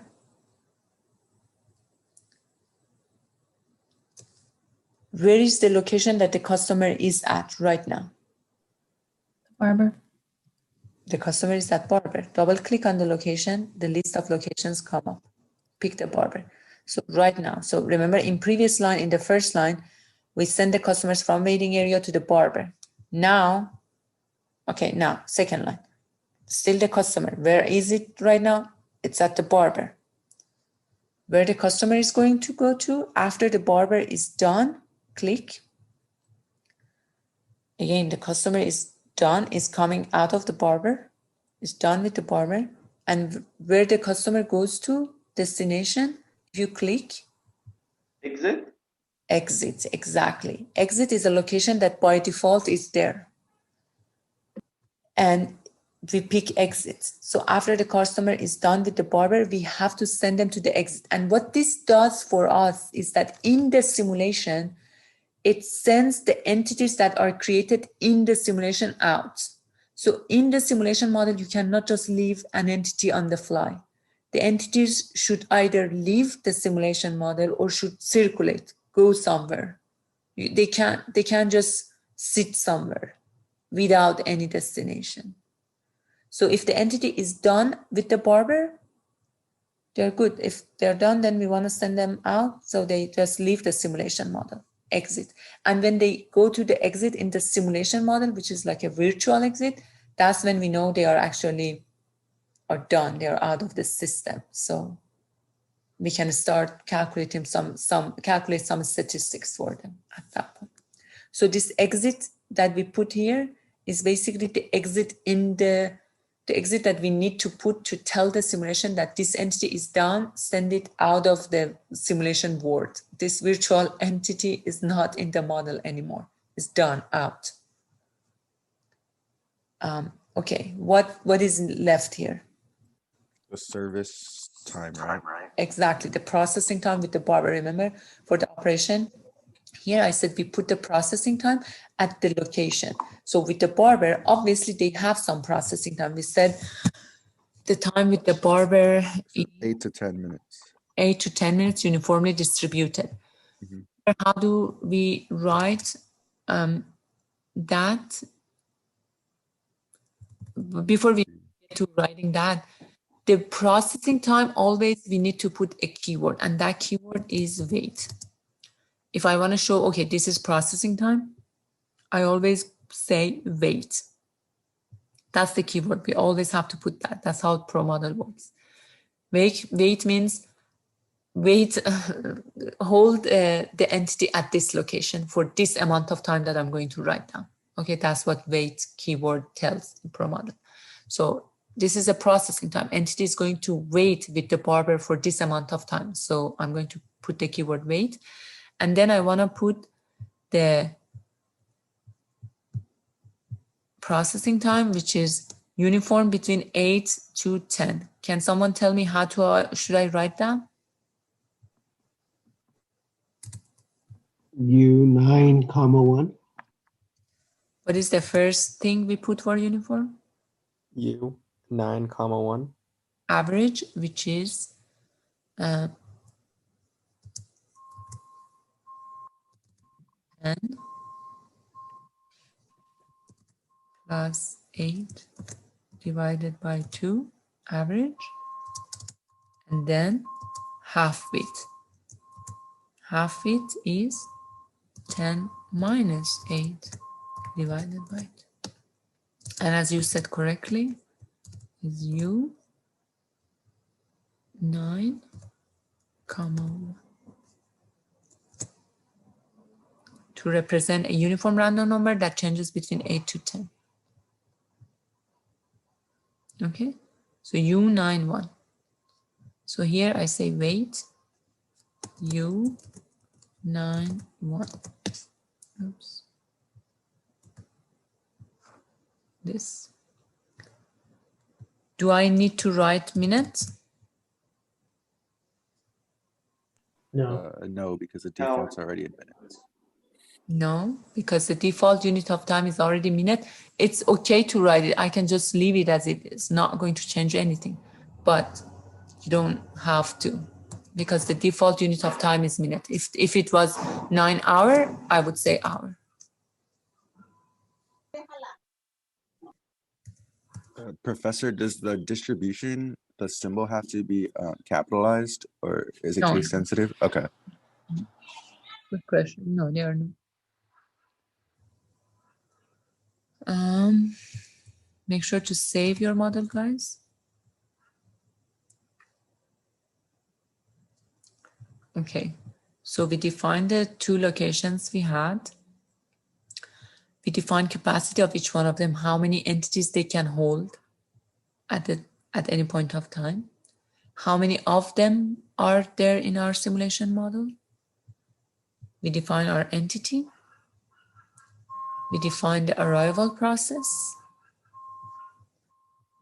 Where is the location that the customer is at right now? Barber. The customer is at barber. Double click on the location, the list of locations come up. Pick the barber. So right now, so remember in previous line, in the first line, we send the customers from waiting area to the barber. Now, okay, now second line, still the customer. Where is it right now? It's at the barber. Where the customer is going to go to after the barber is done, click. Again, the customer is done, is coming out of the barber, is done with the barber. And where the customer goes to, destination, if you click. Exit? Exit, exactly. Exit is a location that by default is there. And we pick exit. So after the customer is done with the barber, we have to send them to the exit. And what this does for us is that in the simulation, it sends the entities that are created in the simulation out. So in the simulation model, you cannot just leave an entity on the fly. The entities should either leave the simulation model or should circulate, go somewhere. They can't just sit somewhere without any destination. So if the entity is done with the barber, they're good. If they're done, then we want to send them out. So they just leave the simulation model, exit. And when they go to the exit in the simulation model, which is like a virtual exit, that's when we know they are actually are done. They are out of the system. So we can start calculating calculate some statistics for them at that point. So this exit that we put here is basically the exit the exit that we need to put to tell the simulation that this entity is done, send it out of the simulation world. This virtual entity is not in the model anymore. It's done out. Okay, what is left here? The service time, right? Exactly, the processing time with the barber. Remember, for the operation, here I said we put the processing time at the location. So with the barber, obviously they have some processing time. We said the time with the barber is 8 to 10 minutes. 8 to 10 minutes uniformly distributed. Mm-hmm. How do we write that? Before we get to writing that, the processing time, always we need to put a keyword, and that keyword is wait. If I want to show, okay, this is processing time, I always say wait. That's the keyword. We always have to put that. That's how ProModel works. Wait means wait, hold the entity at this location for this amount of time that I'm going to write down. Okay, that's what wait keyword tells the ProModel. So this is a processing time. Entity is going to wait with the barber for this amount of time. So I'm going to put the keyword wait. And then I want to put the processing time, which is uniform between 8 to 10. Can someone tell me how to, should I write that? U9, 1. What is the first thing we put for uniform? U 9, 1. Average, which is 10 plus 8 divided by 2, average, and then half width. Half width is 10 minus 8 divided by 2. And as you said correctly, is U 9, 1. To represent a uniform random number that changes between 8 to 10. Okay, so U9, 1. So here I say wait, U9, 1. Oops. This. Do I need to write minutes? No. No, because the default's already in minutes. No, because the default unit of time is already minute. It's okay to write it. I can just leave it as it is, not going to change anything. But you don't have to, because the default unit of time is minute. If it was 9 hour, I would say hour. Professor, does the distribution, the symbol have to be capitalized, or is it No. case sensitive? Okay. Good question. No, they are not. Make sure to save your model, guys. Okay, so we defined the 2 locations we had. We defined capacity of each one of them, how many entities they can hold at any point of time. How many of them are there in our simulation model? We define our entity. We define the arrival process.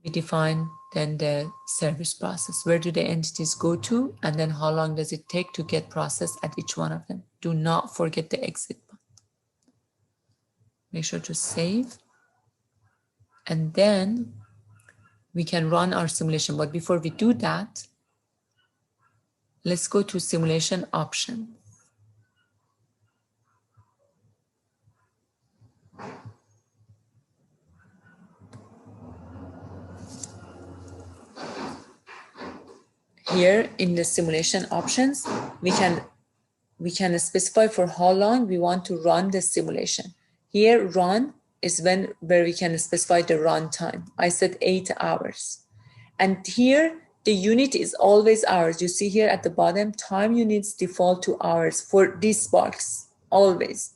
We define then the service process. Where do the entities go to? And then how long does it take to get processed at each one of them? Do not forget the exit. Make sure to save. And then we can run our simulation. But before we do that, let's go to simulation options. Here in the simulation options, we can specify for how long we want to run the simulation. Here, run is where we can specify the run time. I said 8 hours. And here, the unit is always hours. You see here at the bottom, time units default to hours for this box, always,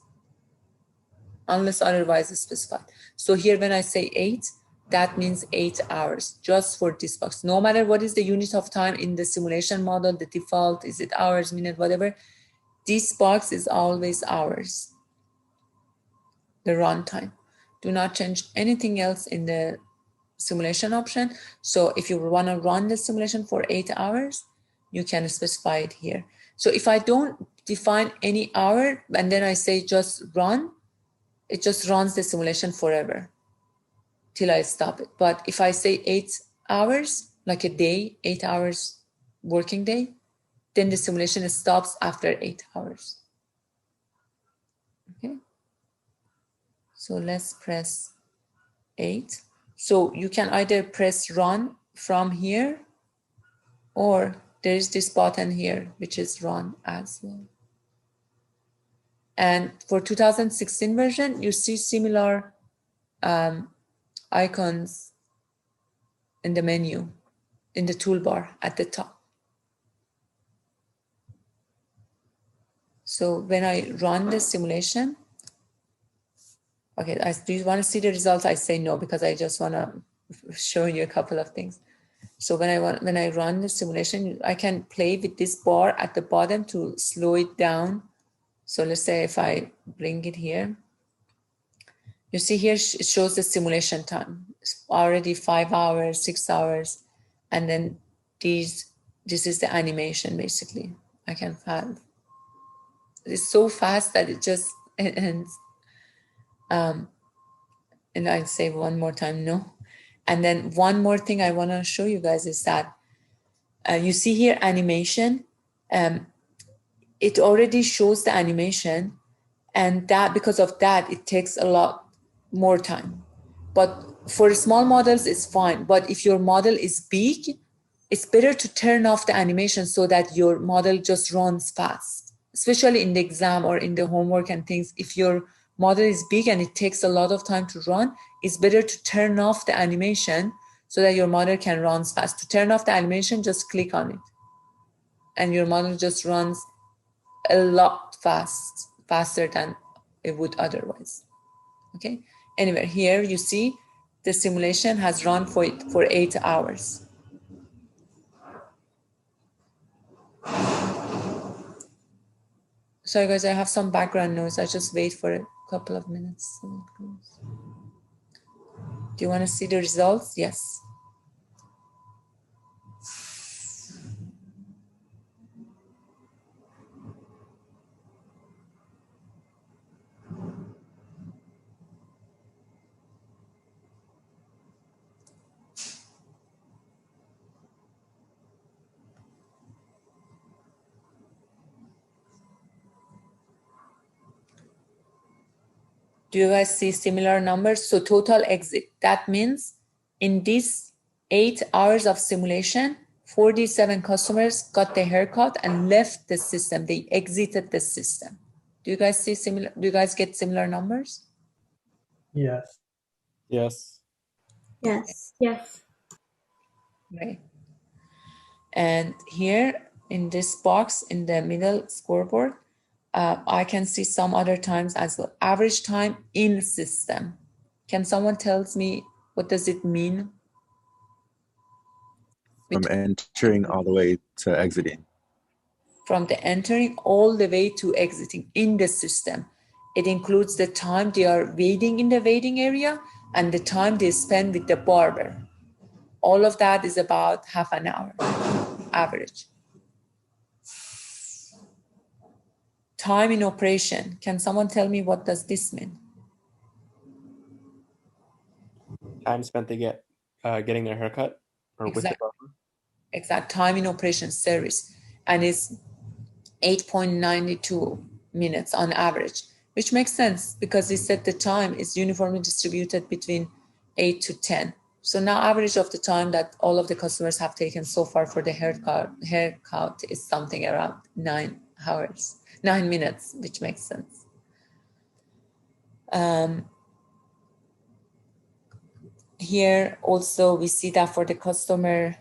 unless otherwise specified. So here when I say 8, that means 8 hours just for this box. No matter what is the unit of time in the simulation model, the default, is it hours, minute, whatever, this box is always hours, the runtime. Do not change anything else in the simulation option. So if you want to run the simulation for 8 hours, you can specify it here. So if I don't define any hour and then I say just run, it just runs the simulation forever till I stop it. But if I say 8 hours, like a day, 8 hours working day, then the simulation stops after 8 hours. Okay. So let's press 8. So you can either press run from here, or there is this button here, which is run as well. And for 2016 version, you see similar icons in the menu, in the toolbar at the top. So when I run the simulation, okay, do you want to see the results? I say no, because I just want to show you a couple of things. So when I run the simulation, I can play with this bar at the bottom to slow it down. So let's say if I bring it here, you see here it shows the simulation time. It's already 5 hours, 6 hours, and then this is the animation basically. I can find. It's so fast that it just ends. And I say one more time, no. And then one more thing I want to show you guys is that you see here animation. It already shows the animation, and that because of that, it takes a lot more time. But for small models, it's fine. But if your model is big, it's better to turn off the animation so that your model just runs fast, especially in the exam or in the homework and things. If your model is big and it takes a lot of time to run, it's better to turn off the animation so that your model can run fast. To turn off the animation, just click on it, and your model just runs a lot faster than it would otherwise. Okay. Anyway, here you see the simulation has run for 8 hours. Sorry guys, I have some background noise. I just wait for a couple of minutes. Do you want to see the results? Yes. Do you guys see similar numbers? So total exit, that means in these 8 hours of simulation, 47 customers got their haircut and left the system. They exited the system. Do you guys see similar? Do you guys get similar numbers? Yes. Yes. Yes. Yes. Right. And here in this box in the middle scoreboard, I can see some other times as well. Average time in system. Can someone tell me what does it mean? From entering all the way to exiting. From the entering all the way to exiting in the system. It includes the time they are waiting in the waiting area and the time they spend with the barber. All of that is about half an hour, average. Time in operation. Can someone tell me what does this mean? Time spent to getting their haircut or with the barber. Exact time in operation service, and it's 8.92 minutes on average, which makes sense because he said the time is uniformly distributed between 8 to 10. So now average of the time that all of the customers have taken so far for the haircut is something around 9 minutes, which makes sense. here also we see that for the customer,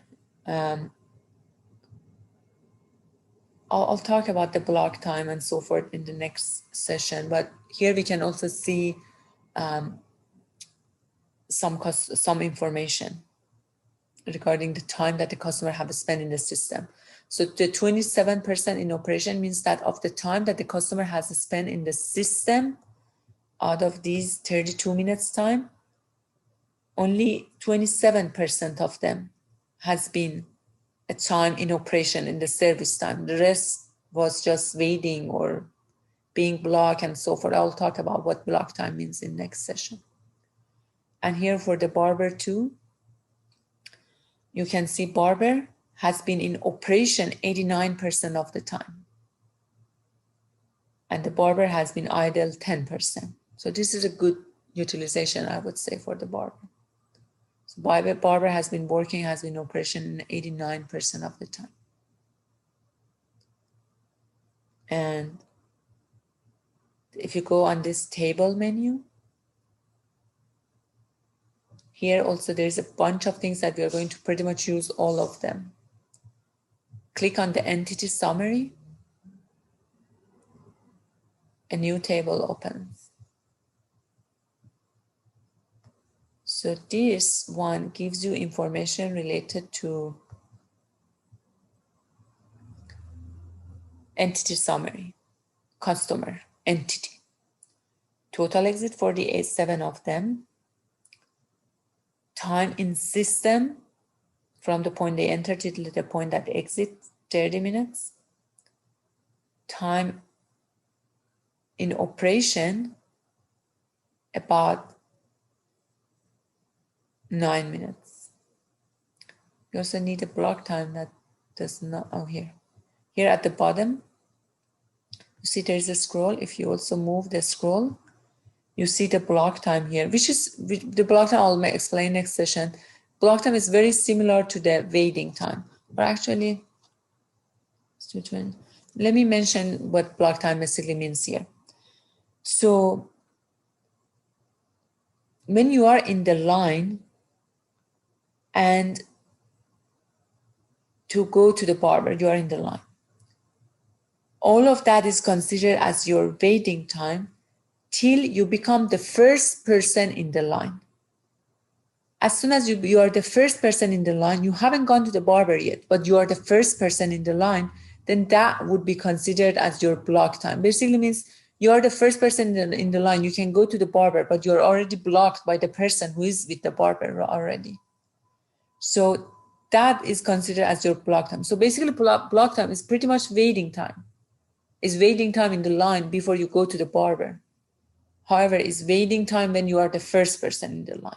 I'll talk about the block time and so forth in the next session, but here we can also see some information regarding the time that the customer have spent in the system. So the 27% in operation means that of the time that the customer has spent in the system, out of these 32 minutes time, only 27% of them has been a time in operation in the service time. The rest was just waiting or being blocked and so forth. I'll talk about what block time means in next session. And here for the barber too, you can see barber has been in operation 89% of the time. And the barber has been idle 10%. So this is a good utilization, I would say, for the barber. So barber has been working, has been in operation 89% of the time. And if you go on this table menu, here also there's a bunch of things that we are going to pretty much use all of them. Click on the entity summary. A new table opens. So this one gives you information related to entity summary, customer, entity. Total exit 48, 7 of them. Time in system from the point they entered to the point that they exit, 30 minutes. Time in operation, about 9 minutes. You also need a block time that does not, here. Here at the bottom, you see there's a scroll. If you also move the scroll, you see the block time here, which is the block time I'll explain next session. Block time is very similar to the waiting time, but actually, let me mention what block time basically means here. So when you are in the line and to go to the barber, you are in the line. All of that is considered as your waiting time till you become the first person in the line. As soon as you are the first person in the line, you haven't gone to the barber yet, but you are the first person in the line, then that would be considered as your block time. Basically means you are the first person in the line. You can go to the barber, but you're already blocked by the person who is with the barber already. So that is considered as your block time. So basically block time is pretty much waiting time. It's waiting time in the line before you go to the barber. However, it's waiting time when you are the first person in the line.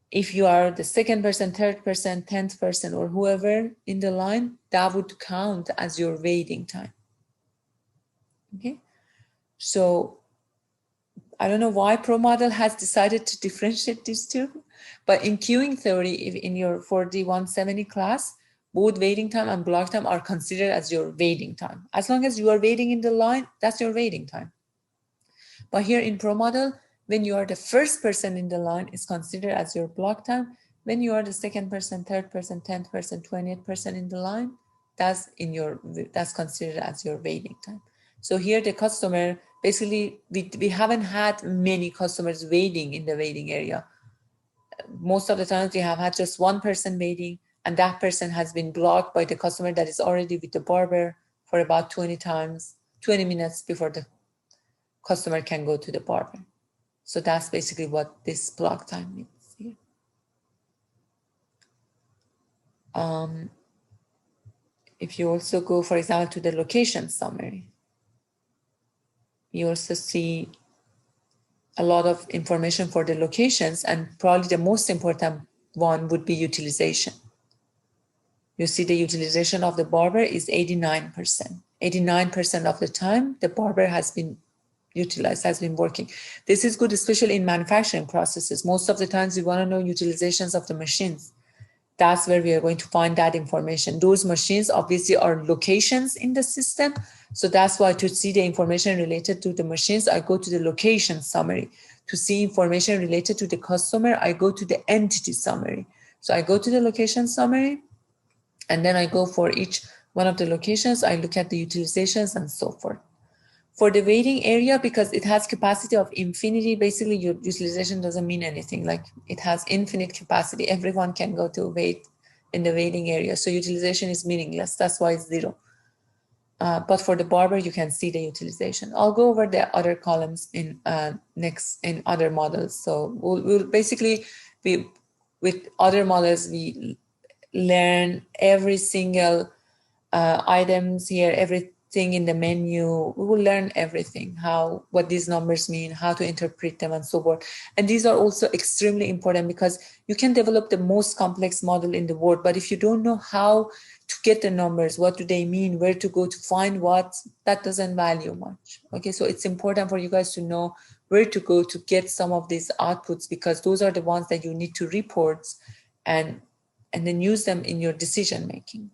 If you are the second person, third person, 10th person, or whoever in the line, that would count as your waiting time. Okay. So I don't know why ProModel has decided to differentiate these two, but in queuing theory, if in your 4170 class, both waiting time and block time are considered as your waiting time. As long as you are waiting in the line, that's your waiting time. But here in ProModel, when you are the first person in the line, is considered as your block time. When you are the second person, third person, 10th person, 20th person in the line, that's considered as your waiting time. So here the customer, basically, we haven't had many customers waiting in the waiting area. Most of the times we have had just one person waiting, and that person has been blocked by the customer that is already with the barber for about 20 minutes before the customer can go to the barber. So that's basically what this block time means here. If you also go, for example, to the location summary, you also see a lot of information for the locations, and probably the most important one would be utilization. You see the utilization of the barber is 89%. 89% of the time, the barber has been utilized, has been working. This is good, especially in manufacturing processes. Most of the times we want to know utilizations of the machines. That's where we are going to find that information. Those machines obviously are locations in the system. So that's why to see the information related to the machines, I go to the location summary. to see information related to the customer, I go to the entity summary. So I go to the location summary, and then I go for each one of the locations. I look at the utilizations and so forth. For the waiting area, because it has capacity of infinity, basically your utilization doesn't mean anything. Like it has infinite capacity. Everyone can go to wait in the waiting area. So utilization is meaningless. That's why it's 0. But for the barber, you can see the utilization. I'll go over the other columns in in other models. So we'll basically with other models, we learn every single items here, everything in the menu. We will learn everything, what these numbers mean, how to interpret them, and so forth. And these are also extremely important because you can develop the most complex model in the world, but if you don't know how to get the numbers, what do they mean, where to go to find what, that doesn't value much. Okay, so it's important for you guys to know where to go to get some of these outputs, because those are the ones that you need to report and then use them in your decision making.